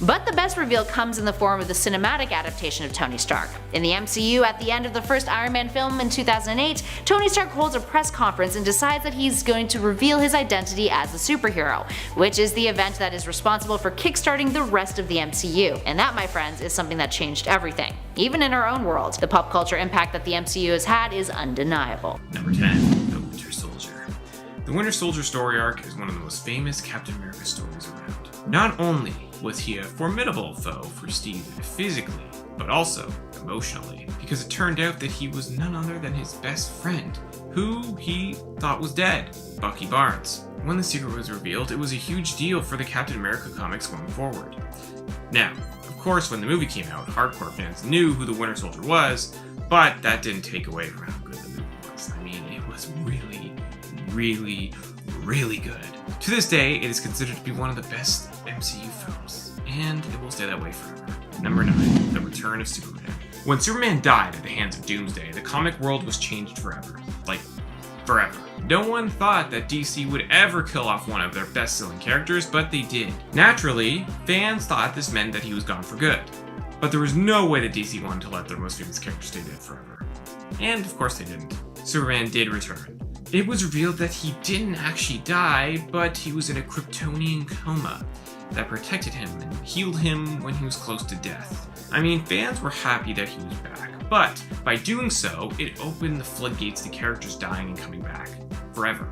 But the best reveal comes in the form of the cinematic adaptation of Tony Stark. In the MCU, at the end of the first Iron Man film in 2008, Tony Stark holds a press conference and decides that he's going to reveal his identity as a superhero, which is the event that is responsible for kickstarting the rest of the MCU. And that, my friends, is something that changed everything. Even in our own world, the pop culture impact that the MCU has had is undeniable. Number 10, The Winter Soldier. The Winter Soldier story arc is one of the most famous Captain America stories around. Not only was he a formidable foe for Steve physically, but also emotionally, because it turned out that he was none other than his best friend, who he thought was dead, Bucky Barnes. When the secret was revealed, it was a huge deal for the Captain America comics going forward. Now, of course, when the movie came out, hardcore fans knew who the Winter Soldier was, but that didn't take away from how good the movie was. I mean, it was really good. To this day, it is considered to be one of the best MCU films, and it will stay that way forever. Number 9, The Return of Superman. When Superman died at the hands of Doomsday, the comic world was changed forever. Like, forever. No one thought that DC would ever kill off one of their best-selling characters, but they did. Naturally, fans thought this meant that he was gone for good. But there was no way that DC wanted to let their most famous character stay dead forever. And of course they didn't. Superman did return. It was revealed that he didn't actually die, but he was in a Kryptonian coma that protected him and healed him when he was close to death. I mean, fans were happy that he was back, but by doing so, it opened the floodgates to characters dying and coming back forever.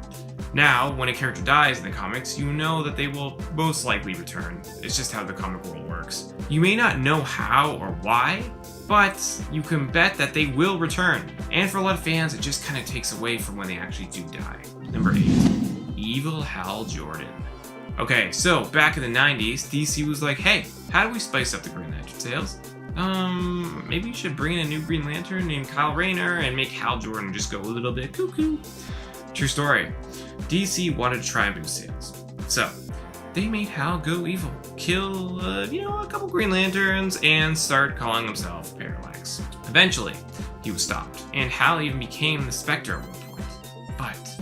Now, when a character dies in the comics, you know that they will most likely return. It's just how the comic world works. You may not know how or why, but you can bet that they will return. And for a lot of fans, it just kind of takes away from when they actually do die. Number 8, Evil Hal Jordan. Okay, so back in the 90s, DC was like, hey, how do we spice up the Green Lantern sales? Maybe we should bring in a new Green Lantern named Kyle Rayner and make Hal Jordan just go a little bit cuckoo. True story. DC wanted to try and boost sales. So, they made Hal go evil, kill, a couple Green Lanterns, and start calling himself Parallax. Eventually, he was stopped, and Hal even became the Spectre at one point. But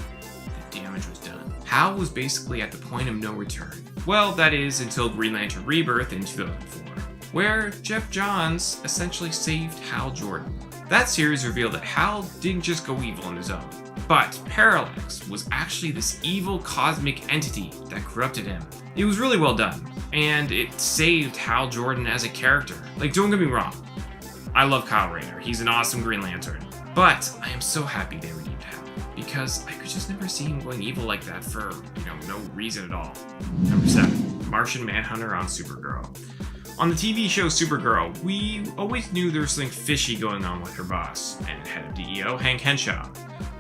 the damage was done. Hal was basically at the point of no return. Well, that is until Green Lantern Rebirth in 2004, where Jeff Johns essentially saved Hal Jordan. That series revealed that Hal didn't just go evil on his own, but Parallax was actually this evil cosmic entity that corrupted him. It was really well done, and it saved Hal Jordan as a character. Like, don't get me wrong, I love Kyle Rayner, he's an awesome Green Lantern, but I am so happy they redeemed Hal, because I could just never see him going evil like that for, no reason at all. Number 7, Martian Manhunter on Supergirl. On the TV show Supergirl, we always knew there was something fishy going on with her boss and head of DEO, Hank Henshaw.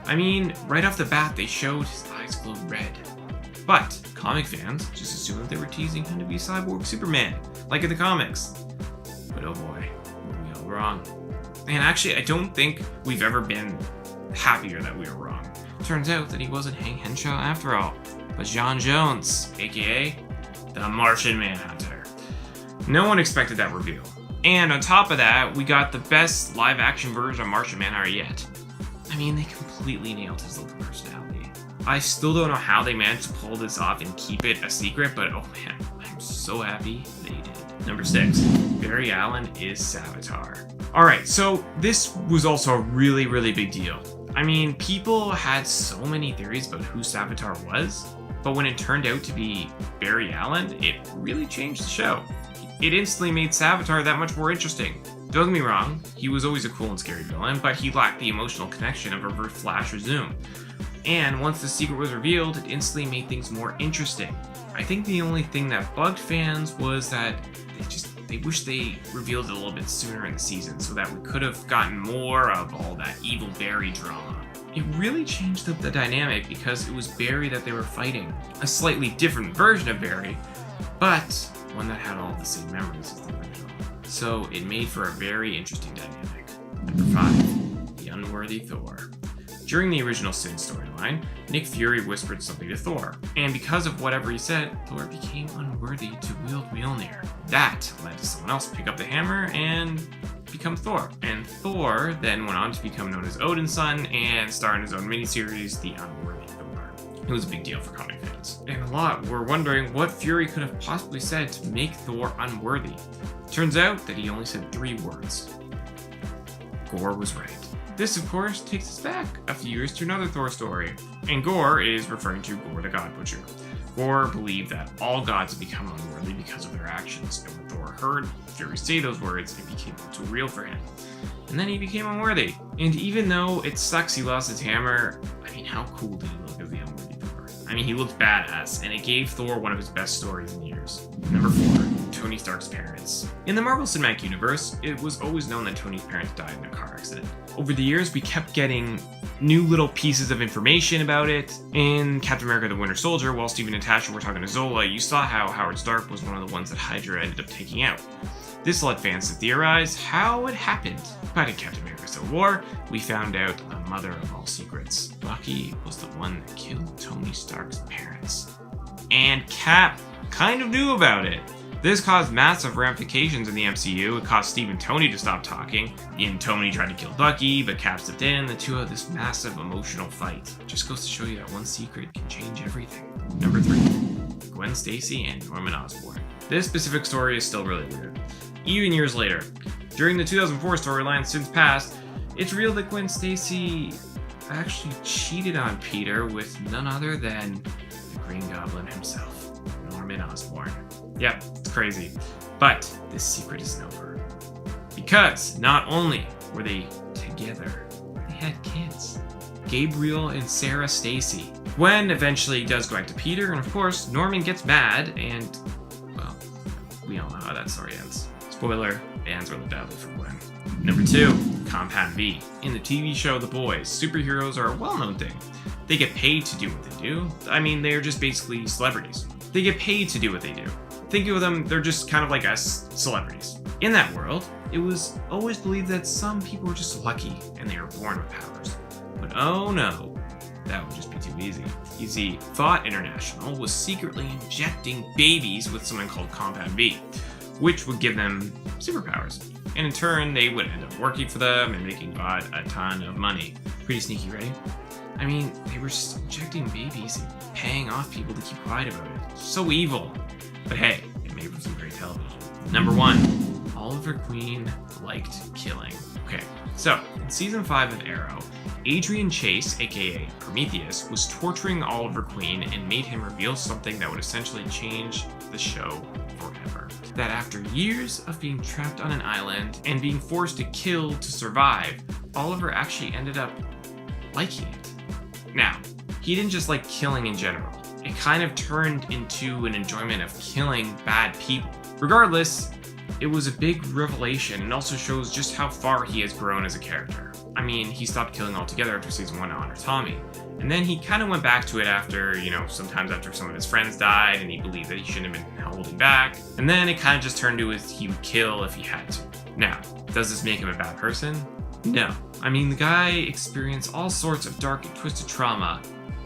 I mean, right off the bat, they showed his eyes glowed red. But comic fans just assumed that they were teasing him to be Cyborg Superman, like in the comics. But oh boy, were we all wrong. And actually, I don't think we've ever been happier that we were wrong. Turns out that he wasn't Hank Henshaw after all, but John Jones, aka the Martian Manhunter. No one expected that reveal. And on top of that, we got the best live-action version of Martian Manhunter yet. I mean, they completely nailed his look and personality. I still don't know how they managed to pull this off and keep it a secret, but oh man, I'm so happy they did. Number 6, Barry Allen is Savitar. Alright, so this was also a really, really big deal. I mean, people had so many theories about who Savitar was, but when it turned out to be Barry Allen, it really changed the show. It instantly made Savitar that much more interesting. Don't get me wrong, he was always a cool and scary villain, but he lacked the emotional connection of Reverse Flash or Zoom. And once the secret was revealed, it instantly made things more interesting. I think the only thing that bugged fans was that they wish they revealed it a little bit sooner in the season so that we could have gotten more of all that evil Barry drama. It really changed up the dynamic because it was Barry that they were fighting. A slightly different version of Barry, but one that had all the same memories as the original. So it made for a very interesting dynamic. Number 5, the Unworthy Thor. During the original Sin storyline, Nick Fury whispered something to Thor, and because of whatever he said, Thor became unworthy to wield Mjolnir. That led to someone else pick up the hammer and become Thor. And Thor then went on to become known as Odin's son and star in his own miniseries, The Unworthy Thor. It was a big deal for comic fans. And a lot were wondering what Fury could have possibly said to make Thor unworthy. Turns out that he only said 3 words. Gore was right. This, of course, takes us back a few years to another Thor story. And Gore is referring to Gore the God Butcher. Gore believed that all gods had become unworthy because of their actions, and when Thor heard Fury say those words, it became too real for him. And then he became unworthy. And even though it sucks he lost his hammer, I mean, how cool did he look as the unworthy Thor? I mean, he looked badass, and it gave Thor one of his best stories in years. Number 4, Tony Stark's parents. In the Marvel Cinematic Universe, it was always known that Tony's parents died in a car accident. Over the years, we kept getting new little pieces of information about it. In Captain America the Winter Soldier, while Steve and Natasha were talking to Zola, you saw how Howard Stark was one of the ones that Hydra ended up taking out. This led fans to theorize how it happened. But in Captain America Civil War, we found out the mother of all secrets. Bucky was the one that killed Tony Stark's parents. And Cap kind of knew about it. This caused massive ramifications in the MCU. It caused Steve and Tony to stop talking. And Tony tried to kill Bucky, but Cap stepped in and the two had this massive emotional fight. Just goes to show you that one secret can change everything. Number 3. Gwen Stacy and Norman Osborn. This specific story is still really weird. Even years later, during the 2004 storyline since passed, it's revealed that Gwen Stacy actually cheated on Peter with none other than the Green Goblin himself, Norman Osborn. Yep, it's crazy. But this secret isn't over. Because not only were they together, they had kids. Gabriel and Sarah Stacy. Gwen eventually does go back to Peter, and of course, Norman gets mad, and, well, we all know how that story ends. Spoiler, it ends really badly for Gwen. Number 2, Compound V. In the TV show The Boys, superheroes are a well-known thing. They get paid to do what they do. I mean, they're just basically celebrities. They get paid to do what they do. Think of them, they're just kind of like us, celebrities. In that world, it was always believed that some people were just lucky and they were born with powers. But oh no, that would just be too easy. You see, Thought International was secretly injecting babies with something called Compound V, which would give them superpowers. And in turn, they would end up working for them and making God a ton of money. Pretty sneaky, right? I mean, they were just injecting babies and paying off people to keep quiet about it. So evil. But hey, it made for some great television. Number 1, Oliver Queen liked killing. Okay, so in season 5 of Arrow, Adrian Chase, aka Prometheus, was torturing Oliver Queen and made him reveal something that would essentially change the show forever. That after years of being trapped on an island and being forced to kill to survive, Oliver actually ended up liking it. Now, he didn't just like killing in general. It kind of turned into an enjoyment of killing bad people. Regardless, it was a big revelation and also shows just how far he has grown as a character. I mean, he stopped killing altogether after season 1 to honor Tommy. And then he kind of went back to it after, sometimes after some of his friends died and he believed that he shouldn't have been holding back. And then it kind of just turned to he would kill if he had to. Now, does this make him a bad person? No. I mean, the guy experienced all sorts of dark and twisted trauma.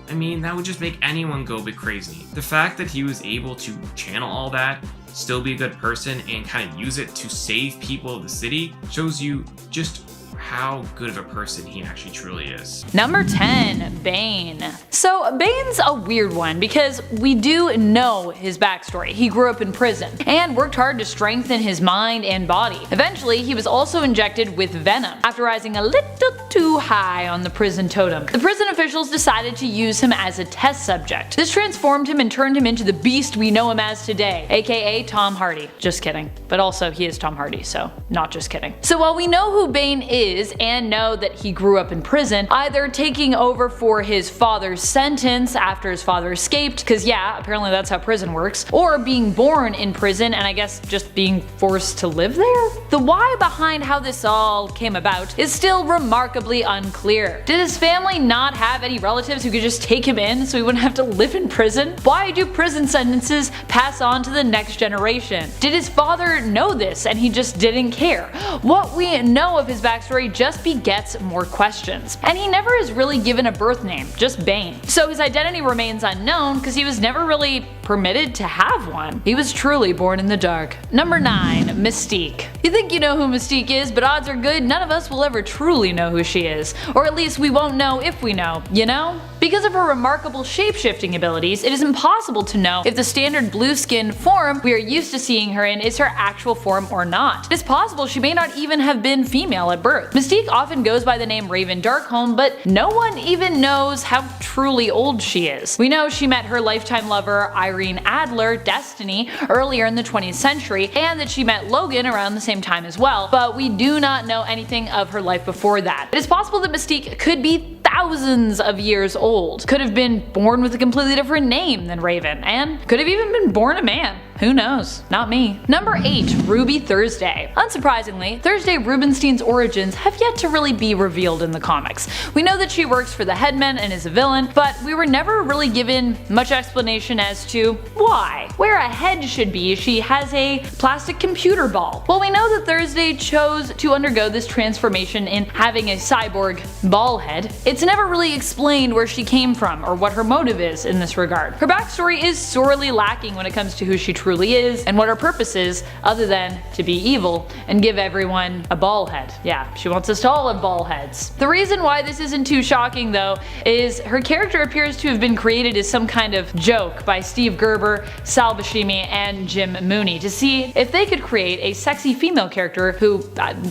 I mean, that would just make anyone go a bit crazy. The fact that he was able to channel all that, still be a good person, and kind of use it to save people of the city shows you just how good of a person he actually truly is. Number 10, Bane. So Bane's a weird one because we do know his backstory. He grew up in prison and worked hard to strengthen his mind and body. Eventually, he was also injected with venom after rising a little too high on the prison totem. The prison officials decided to use him as a test subject. This transformed him and turned him into the beast we know him as today, aka Tom Hardy. Just kidding. But also, he is Tom Hardy, so not just kidding. So while we know who Bane is and know that he grew up in prison, either taking over for his father's sentence after his father escaped, because yeah, apparently that's how prison works, or being born in prison and I guess just being forced to live there? The why behind how this all came about is still remarkably unclear. Did his family not have any relatives who could just take him in so he wouldn't have to live in prison? Why do prison sentences pass on to the next generation? Did his father know this and he just didn't care? What we know of his backstory just begets more questions. And he never is really given a birth name, just Bane. So his identity remains unknown because he was never really permitted to have one. He was truly born in the dark. Number 9, Mystique. You think you know who Mystique is, but odds are good none of us will ever truly know who she is. Or at least we won't know if we know, you know? Because of her remarkable shape-shifting abilities, it is impossible to know if the standard blue-skinned form we are used to seeing her in is her actual form or not. It's possible she may not even have been female at birth. Mystique often goes by the name Raven Darkholme, but no one even knows how truly old she is. We know she met her lifetime lover Irene Adler, Destiny, earlier in the 20th century, and that she met Logan around the same time as well, but we do not know anything of her life before that. It is possible that Mystique could be thousands of years old, could have been born with a completely different name than Raven, and could have even been born a man. Who knows? Not me. Number 8, Ruby Thursday. Unsurprisingly, Thursday Rubenstein's origins have yet to really be revealed in the comics. We know that she works for the Headmen and is a villain, but we were never really given much explanation as to why. Where a head should be, she has a plastic computer ball. While we know that Thursday chose to undergo this transformation in having a cyborg ball head, it's never really explained where she came from or what her motive is in this regard. Her backstory is sorely lacking when it comes to who she truly truly is and what her purpose is other than to be evil and give everyone a ball head. Yeah, she wants us to all have ball heads. The reason why this isn't too shocking though is her character appears to have been created as some kind of joke by Steve Gerber, Sal Buscemi, and Jim Mooney to see if they could create a sexy female character who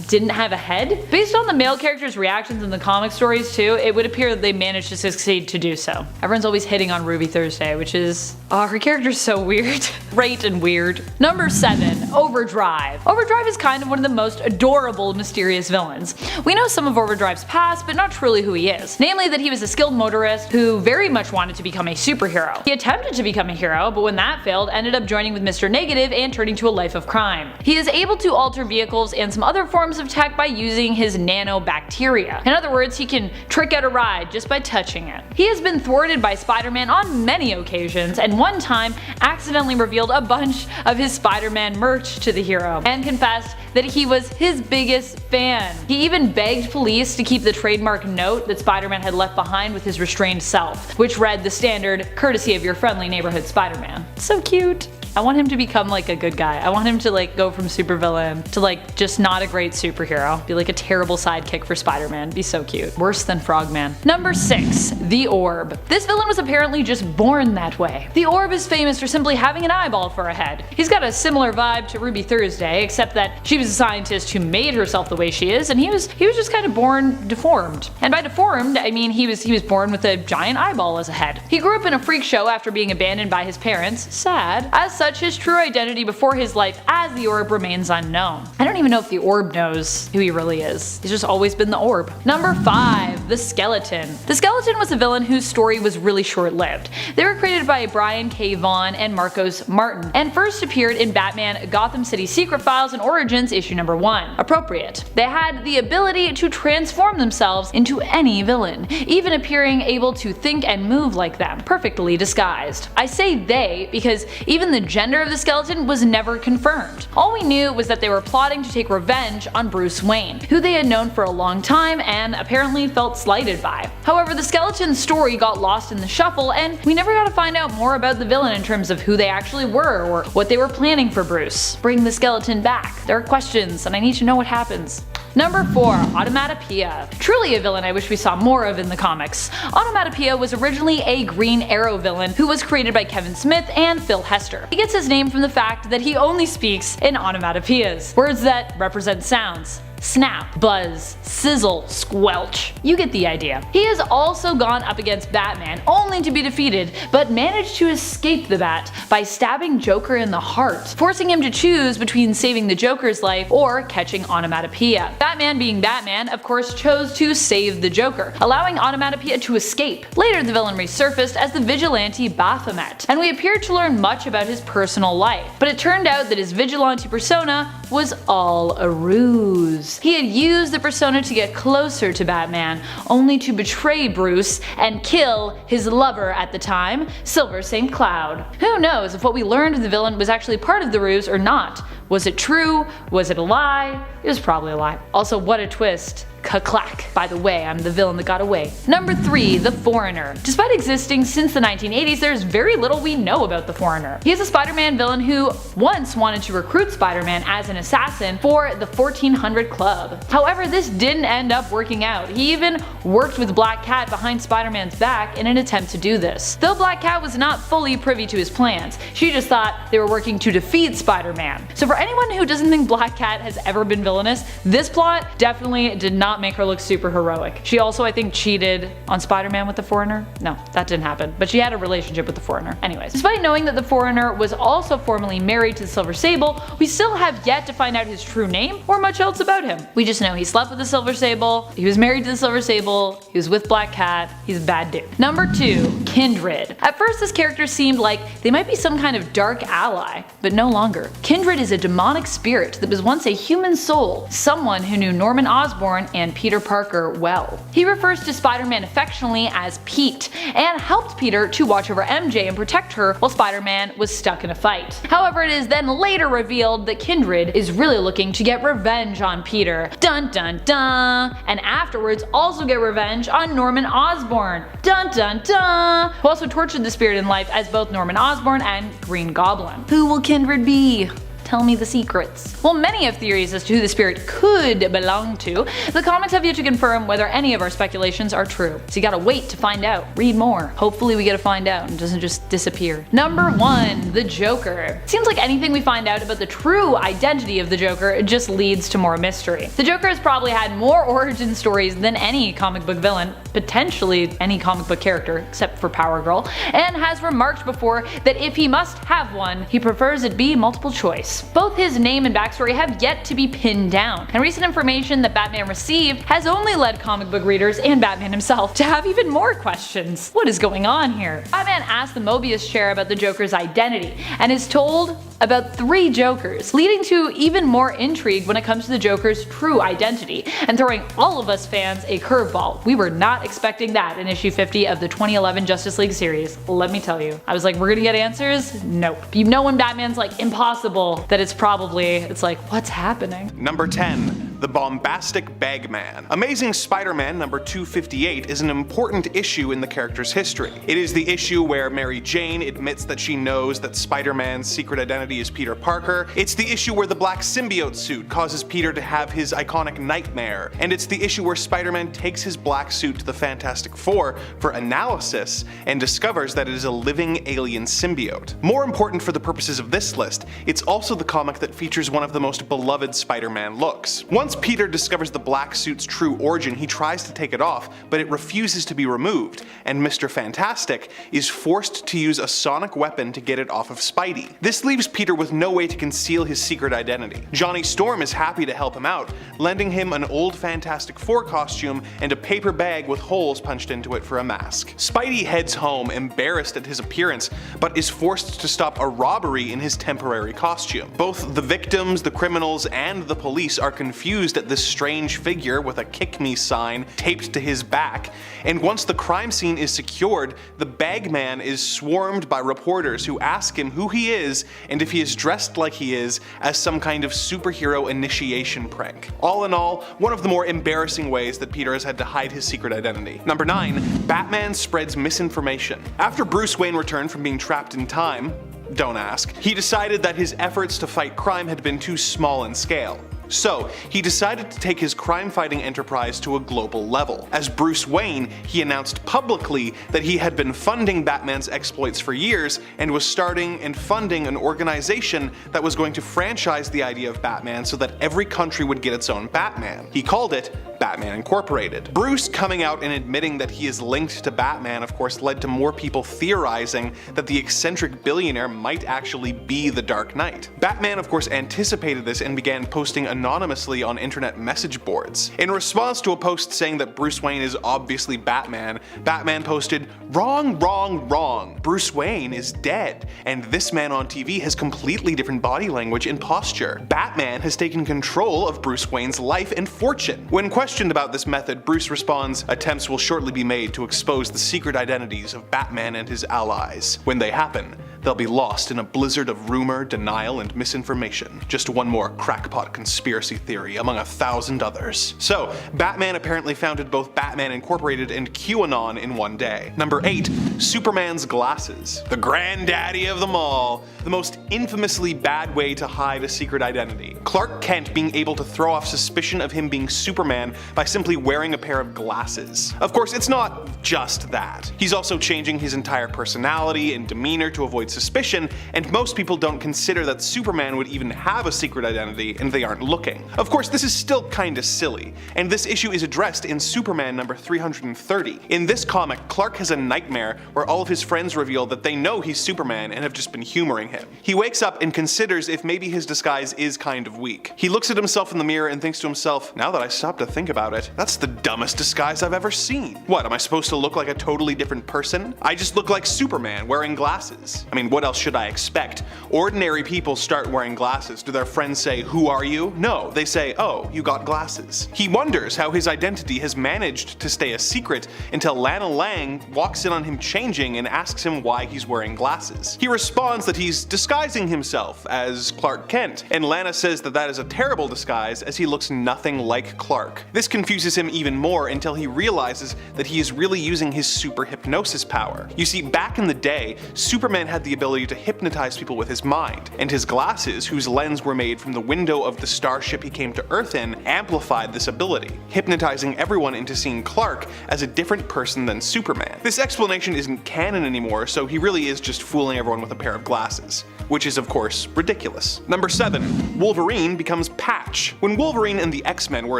didn't have a head. Based on the male characters' reactions in the comic stories too, it would appear that they managed to succeed to do so. Everyone's always hitting on Ruby Thursday, which is, her character's so weird. Right and weird. Number 7, Overdrive. Overdrive is kind of one of the most adorable, mysterious villains. We know some of Overdrive's past, but not truly who he is. Namely that he was a skilled motorist who very much wanted to become a superhero. He attempted to become a hero, but when that failed, ended up joining with Mr. Negative and turning to a life of crime. He is able to alter vehicles and some other forms of tech by using his nanobacteria. In other words, he can trick out a ride just by touching it. He has been thwarted by Spider-Man on many occasions, and one time accidentally revealed a bunch of his Spider-Man merch to the hero, and confessed that he was his biggest fan. He even begged police to keep the trademark note that Spider-Man had left behind with his restrained self, which read the standard, courtesy of your friendly neighborhood Spider-Man. So cute. I want him to become like a good guy. I want him to like go from supervillain to like just not a great superhero. Be like a terrible sidekick for Spider-Man. Be so cute. Worse than Frogman. Number 6, the Orb. This villain was apparently just born that way. The Orb is famous for simply having an eyeball for a head. He's got a similar vibe to Ruby Thursday, except that she was a scientist who made herself the way she is, and he was just kind of born deformed. And by deformed, I mean he was born with a giant eyeball as a head. He grew up in a freak show after being abandoned by his parents. Sad. As such, his true identity before his life as the Orb remains unknown. I don't even know if the Orb knows who he really is. He's just always been the Orb. Number 5, the Skeleton. The Skeleton was a villain whose story was really short-lived. They were created by Brian K. Vaughan and Marcos Martin, and first appeared in Batman Gotham City Secret Files and Origins issue number 1. Appropriate. They had the ability to transform themselves into any villain, even appearing able to think and move like them, perfectly disguised. I say they because even the gender of the Skeleton was never confirmed. All we knew was that they were plotting to take revenge on Bruce Wayne, who they had known for a long time and apparently felt slighted by. However, the Skeleton's story got lost in the shuffle, and we never got to find out more about the villain in terms of who they actually were or what they were planning for Bruce. Bring the Skeleton back. There are questions, and I need to know what happens. Number 4, Automatopoeia. Truly a villain I wish we saw more of in the comics. Automatopoeia was originally a Green Arrow villain who was created by Kevin Smith and Phil Hester. He gets his name from the fact that he only speaks in onomatopoeias, words that represent sounds. Snap, buzz, sizzle, squelch. You get the idea. He has also gone up against Batman only to be defeated, but managed to escape the bat by stabbing Joker in the heart, forcing him to choose between saving the Joker's life or catching Onomatopoeia. Batman, being Batman, of course chose to save the Joker, allowing Onomatopoeia to escape. Later the villain resurfaced as the vigilante Baphomet, and we appeared to learn much about his personal life, but it turned out that his vigilante persona was all a ruse. He had used the persona to get closer to Batman, only to betray Bruce and kill his lover at the time, Silver St. Cloud. Who knows if what we learned of the villain was actually part of the ruse or not? Was it true? Was it a lie? It was probably a lie. Also, what a twist. Ka-clack. By the way, I'm the villain that got away. Number 3, the Foreigner. Despite existing since the 1980s, there's very little we know about the Foreigner. He is a Spider-Man villain who once wanted to recruit Spider-Man as an assassin for the 1400 Club. However, this didn't end up working out. He even worked with Black Cat behind Spider-Man's back in an attempt to do this. Though Black Cat was not fully privy to his plans, she just thought they were working to defeat Spider-Man. So for anyone who doesn't think Black Cat has ever been villainous, this plot definitely did not make her look super heroic. She also, I think, cheated on Spider-Man with the Foreigner. No, that didn't happen, but she had a relationship with the Foreigner. Anyways, despite knowing that the Foreigner was also formerly married to the Silver Sable, we still have yet to find out his true name or much else about him. We just know he slept with the Silver Sable, he was married to the Silver Sable, he was with Black Cat, he's a bad dude. Number 2, Kindred. At first this character seemed like they might be some kind of dark ally, but no longer. Kindred is a demonic spirit that was once a human soul, someone who knew Norman Osborn and Peter Parker well. He refers to Spider-Man affectionately as Pete, and helped Peter to watch over MJ and protect her while Spider-Man was stuck in a fight. However, it is then later revealed that Kindred is really looking to get revenge on Peter, dun dun dun, and afterwards also get revenge on Norman Osborn, dun dun dun. who also tortured the spirit in life as both Norman Osborn and Green Goblin. Who will Kindred be? Tell me the secrets. While many have theories as to who the spirit could belong to, the comics have yet to confirm whether any of our speculations are true. So you gotta wait to find out. Read more. Hopefully we get to find out and doesn't just disappear. Number 1. The Joker. Seems like anything we find out about the true identity of the Joker just leads to more mystery. The Joker has probably had more origin stories than any comic book villain, potentially any comic book character except for Power Girl, and has remarked before that if he must have one, he prefers it be multiple choice. Both his name and backstory have yet to be pinned down, and recent information that Batman received has only led comic book readers and Batman himself to have even more questions. What is going on here? Batman asks the Mobius chair about the Joker's identity, and is told about 3 Jokers, leading to even more intrigue when it comes to the Joker's true identity, and throwing all of us fans a curveball. We were not expecting that in issue 50 of the 2011 Justice League series, let me tell you. I was like, we're gonna get answers? Nope. You know when Batman's like, impossible, that it's like, what's happening? Number 10. The Bombastic Bagman. Amazing Spider-Man number 258 is an important issue in the character's history. It is the issue where Mary Jane admits that she knows that Spider-Man's secret identity is Peter Parker. It's the issue where the black symbiote suit causes Peter to have his iconic nightmare. And it's the issue where Spider-Man takes his black suit to the Fantastic Four for analysis and discovers that it is a living alien symbiote. More important for the purposes of this list, it's also the comic that features one of the most beloved Spider-Man looks. Once Peter discovers the black suit's true origin, he tries to take it off, but it refuses to be removed, and Mr. Fantastic is forced to use a sonic weapon to get it off of Spidey. This leaves Peter with no way to conceal his secret identity. Johnny Storm is happy to help him out, lending him an old Fantastic Four costume and a paper bag with holes punched into it for a mask. Spidey heads home, embarrassed at his appearance, but is forced to stop a robbery in his temporary costume. Both the victims, the criminals, and the police are confused at this strange figure with a "kick me" sign taped to his back, and once the crime scene is secured, the Bagman is swarmed by reporters who ask him who he is and if he is dressed like he is as some kind of superhero initiation prank. All in all, one of the more embarrassing ways that Peter has had to hide his secret identity. Number 9. Batman spreads misinformation. After Bruce Wayne returned from being trapped in time, don't ask, he decided that his efforts to fight crime had been too small in scale. So, he decided to take his crime-fighting enterprise to a global level. As Bruce Wayne, he announced publicly that he had been funding Batman's exploits for years and was starting and funding an organization that was going to franchise the idea of Batman so that every country would get its own Batman. He called it Batman Incorporated. Bruce coming out and admitting that he is linked to Batman, of course, led to more people theorizing that the eccentric billionaire might actually be the Dark Knight. Batman, of course, anticipated this and began posting anonymously on internet message boards. In response to a post saying that Bruce Wayne is obviously Batman, Batman posted, "Wrong, wrong, wrong. Bruce Wayne is dead, and this man on TV has completely different body language and posture. Batman has taken control of Bruce Wayne's life and fortune." When questioned about this method, Bruce responds, "Attempts will shortly be made to expose the secret identities of Batman and his allies. When they happen, they'll be lost in a blizzard of rumor, denial, and misinformation. Just one more crackpot conspiracy theory among 1,000 others." So, Batman apparently founded both Batman Incorporated and QAnon in one day. Number 8. Superman's glasses. The granddaddy of them all. The most infamously bad way to hide a secret identity. Clark Kent being able to throw off suspicion of him being Superman by simply wearing a pair of glasses. Of course, it's not just that. He's also changing his entire personality and demeanor to avoid suspicion, and most people don't consider that Superman would even have a secret identity and they aren't looking. Of course, this is still kinda silly, and this issue is addressed in Superman number 330. In this comic, Clark has a nightmare where all of his friends reveal that they know he's Superman and have just been humoring him. He wakes up and considers if maybe his disguise is kind of weak. He looks at himself in the mirror and thinks to himself, "Now that I stop to think about it, that's the dumbest disguise I've ever seen. What, am I supposed to look like a totally different person? I just look like Superman wearing glasses." I mean, mean, what else should I expect? Ordinary people start wearing glasses. Do their friends say, "Who are you?" No, they say, "Oh, you got glasses." He wonders how his identity has managed to stay a secret until Lana Lang walks in on him changing and asks him why he's wearing glasses. He responds that he's disguising himself as Clark Kent, and Lana says that that is a terrible disguise as he looks nothing like Clark. This confuses him even more until he realizes that he is really using his super hypnosis power. You see, back in the day, Superman had the ability to hypnotize people with his mind, and his glasses, whose lens were made from the window of the starship he came to Earth in, amplified this ability, hypnotizing everyone into seeing Clark as a different person than Superman. This explanation isn't canon anymore, so he really is just fooling everyone with a pair of glasses, which is of course ridiculous. Number 7. Wolverine becomes Patch. When Wolverine and the X-Men were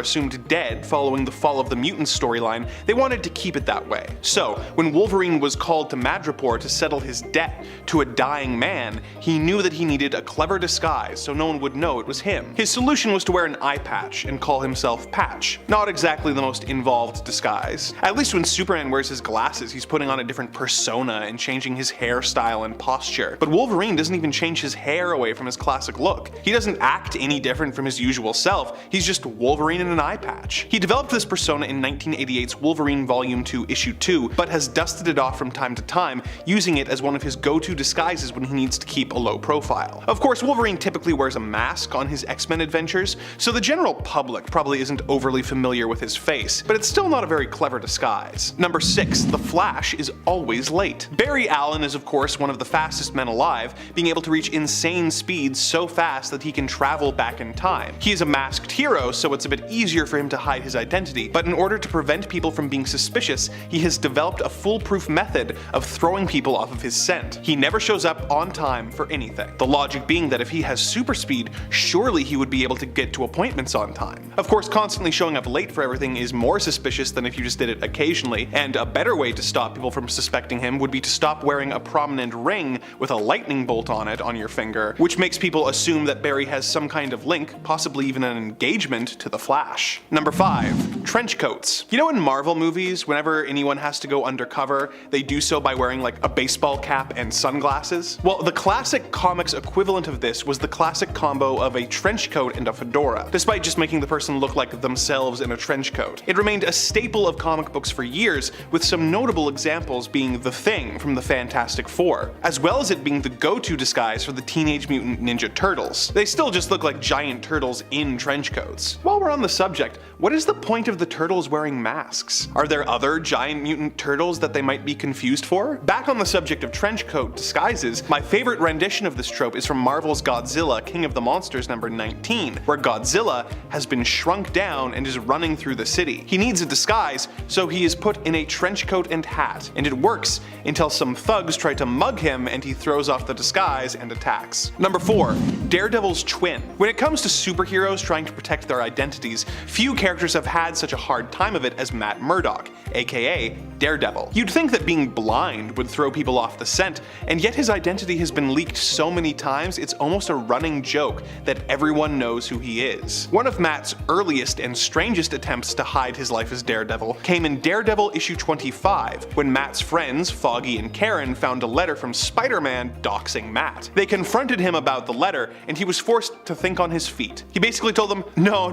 assumed dead following the Fall of the Mutants storyline, they wanted to keep it that way. So, when Wolverine was called to Madripoor to settle his debt to a dying man, he knew that he needed a clever disguise so no one would know it was him. His solution was to wear an eye patch and call himself Patch. Not exactly the most involved disguise. At least when Superman wears his glasses, he's putting on a different persona and changing his hairstyle and posture. But Wolverine doesn't even change his hair away from his classic look. He doesn't act any different from his usual self, he's just Wolverine in an eye patch. He developed this persona in 1988's Wolverine Volume 2 Issue 2, but has dusted it off from time to time, using it as one of his go-to disguises when he needs to keep a low profile. Of course, Wolverine typically wears a mask on his X-Men adventures, so the general public probably isn't overly familiar with his face, but it's still not a very clever disguise. Number 6. The Flash is always late. Barry Allen is of course one of the fastest men alive, being able to reach insane speeds so fast that he can travel back in time. He is a masked hero, so it's a bit easier for him to hide his identity, but in order to prevent people from being suspicious, he has developed a foolproof method of throwing people off of his scent. He never shows up on time for anything. The logic being that if he has super speed, surely he would be able to get to appointments on time. Of course, constantly showing up late for everything is more suspicious than if you just did it occasionally, and a better way to stop people from suspecting him would be to stop wearing a prominent ring with a lightning bolt on it on your finger, which makes people assume that Barry has some kind of link, possibly even an engagement, to the Flash. Number 5. Trench coats. You know, in Marvel movies, whenever anyone has to go undercover, they do so by wearing like a baseball cap and sunglasses? Well, the classic comics equivalent of this was the classic combo of a trench coat and a fedora, despite just making the person look like themselves in a trench coat. It remained a staple of comic books for years, with some notable examples being The Thing from the Fantastic Four, as well as it being the go-to disguise for the Teenage Mutant Ninja Turtles. They still just look like giant turtles in trench coats. While we're on the subject, what is the point of the turtles wearing masks? Are there other giant mutant turtles that they might be confused for? Back on the subject of trench coat disguises, my favorite rendition of this trope is from Marvel's Godzilla King of the Monsters number 19, where Godzilla has been shrunk down and is running through the city. He needs a disguise, so he is put in a trench coat and hat, and it works until some thugs try to mug him and he throws off the disguise and attacks. Number 4. Daredevil's twin. When it comes to superheroes trying to protect their identities, few characters have had such a hard time of it as Matt Murdock, aka Daredevil. You'd think that being blind would throw people off the scent, and yet his identity has been leaked so many times it's almost a running joke that everyone knows who he is. One of Matt's earliest and strangest attempts to hide his life as Daredevil came in Daredevil issue 25, when Matt's friends, Foggy and Karen, found a letter from Spider-Man doxing Matt. They confronted him about the letter, and he was forced to think on his feet. He basically told them, no,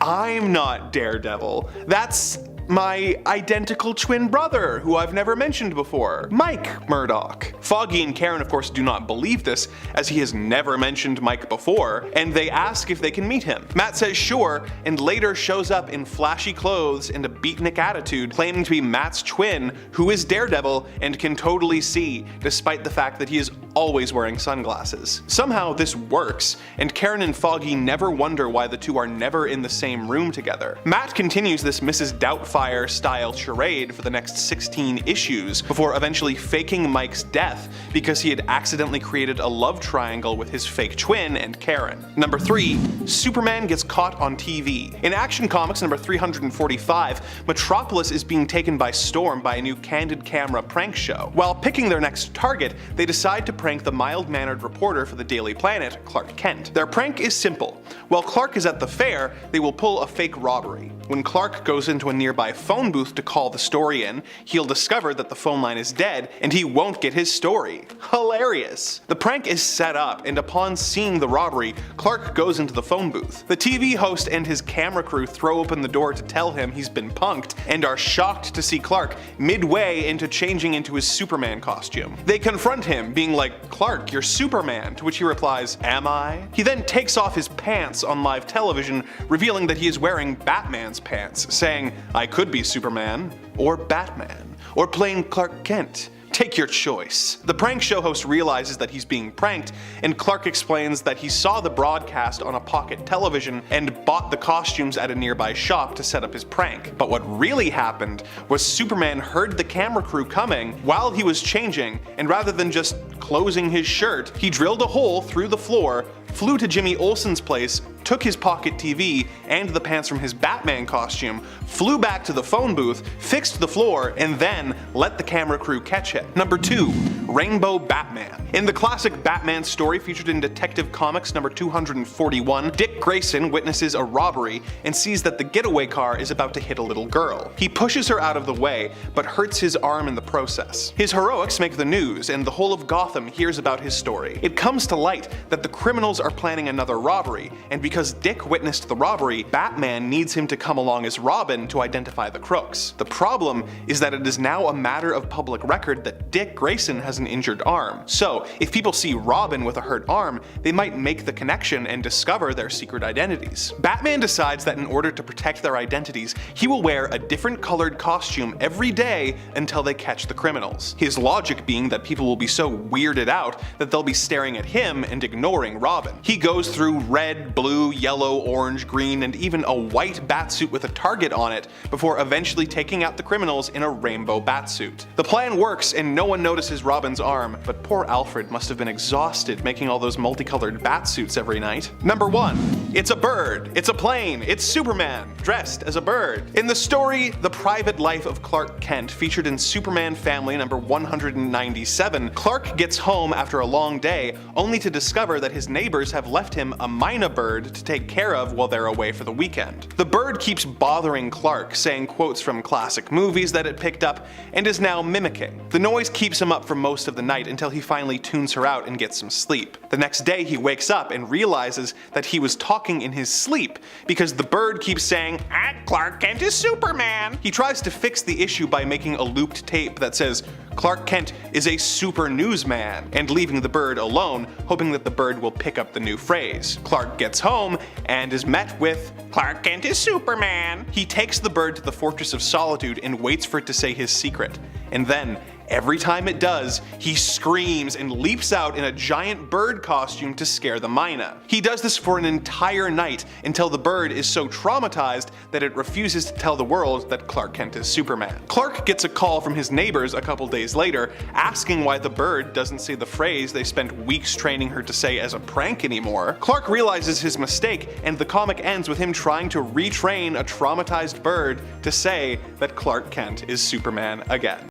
I'm not Daredevil. That's my identical twin brother, who I've never mentioned before, Mike Murdock. Foggy and Karen of course do not believe this, as he has never mentioned Mike before, and they ask if they can meet him. Matt says sure, and later shows up in flashy clothes and a beatnik attitude, claiming to be Matt's twin, who is Daredevil and can totally see, despite the fact that he is always wearing sunglasses. Somehow this works, and Karen and Foggy never wonder why the two are never in the same room together. Matt continues this Mrs. Doubtfire style charade for the next 16 issues, before eventually faking Mike's death because he had accidentally created a love triangle with his fake twin and Karen. Number 3. Superman gets caught on TV. In Action Comics number 345, Metropolis is being taken by storm by a new candid camera prank show. While picking their next target, they decide to prank the mild-mannered reporter for the Daily Planet, Clark Kent. Their prank is simple. While Clark is at the fair, they will pull a fake robbery. when Clark goes into a nearby phone booth to call the story in, he'll discover that the phone line is dead and he won't get his story. Hilarious! The prank is set up, and upon seeing the robbery, Clark goes into the phone booth. The TV host and his camera crew throw open the door to tell him he's been punked and are shocked to see Clark midway into changing into his Superman costume. They confront him, being like, "Clark, you're Superman," to which he replies, "Am I?" He then takes off his pants on live television, revealing that he is wearing Batman's pants, saying, "I could be Superman, or Batman, or plain Clark Kent. Take your choice." The prank show host realizes that he's being pranked, and Clark explains that he saw the broadcast on a pocket television and bought the costumes at a nearby shop to set up his prank. But what really happened was Superman heard the camera crew coming while he was changing, and rather than just closing his shirt, he drilled a hole through the floor, flew to Jimmy Olsen's place, took his pocket TV and the pants from his Batman costume, flew back to the phone booth, fixed the floor, and then let the camera crew catch it. Number 2. Rainbow Batman. In the classic Batman story featured in Detective Comics number 241, Dick Grayson witnesses a robbery and sees that the getaway car is about to hit a little girl. He pushes her out of the way, but hurts his arm in the process. His heroics make the news, and the whole of Gotham hears about his story. It comes to light that the criminals are planning another robbery, and because Dick witnessed the robbery, Batman needs him to come along as Robin to identify the crooks. The problem is that it is now a matter of public record that Dick Grayson has an injured arm. So, if people see Robin with a hurt arm, they might make the connection and discover their secret identities. Batman decides that in order to protect their identities, he will wear a different colored costume every day until they catch the criminals. His logic being that people will be so weirded out that they'll be staring at him and ignoring Robin. He goes through red, blue, yellow, orange, green, and even a white batsuit with a target on it before eventually taking out the criminals in a rainbow batsuit. The plan works and no one notices Robin's arm, but poor Alfred must have been exhausted making all those multicolored batsuits every night. Number 1. It's a bird. It's a plane. It's Superman, dressed as a bird. In the story The Private Life of Clark Kent, featured in Superman Family number 197, Clark gets home after a long day, only to discover that his neighbors have left him a mynah bird to take care of while they're away for the weekend. The bird keeps bothering Clark, saying quotes from classic movies that it picked up, and is now mimicking. The noise keeps him up for most of the night until he finally tunes her out and gets some sleep. The next day he wakes up and realizes that he was talking in his sleep because the bird keeps saying, "Clark Kent is Superman." He tries to fix the issue by making a looped tape that says, "Clark Kent is a super newsman," and leaving the bird alone, hoping that the bird will pick up the new phrase. Clark gets home and is met with, "Clark Kent is Superman." He takes the bird to the Fortress of Solitude and waits for it to say his secret. And then, every time it does, he screams and leaps out in a giant bird costume to scare the mynah. He does this for an entire night until the bird is so traumatized that it refuses to tell the world that Clark Kent is Superman. Clark gets a call from his neighbors a couple days later asking why the bird doesn't say the phrase they spent weeks training her to say as a prank anymore. Clark realizes his mistake, and the comic ends with him trying to retrain a traumatized bird to say that Clark Kent is Superman again.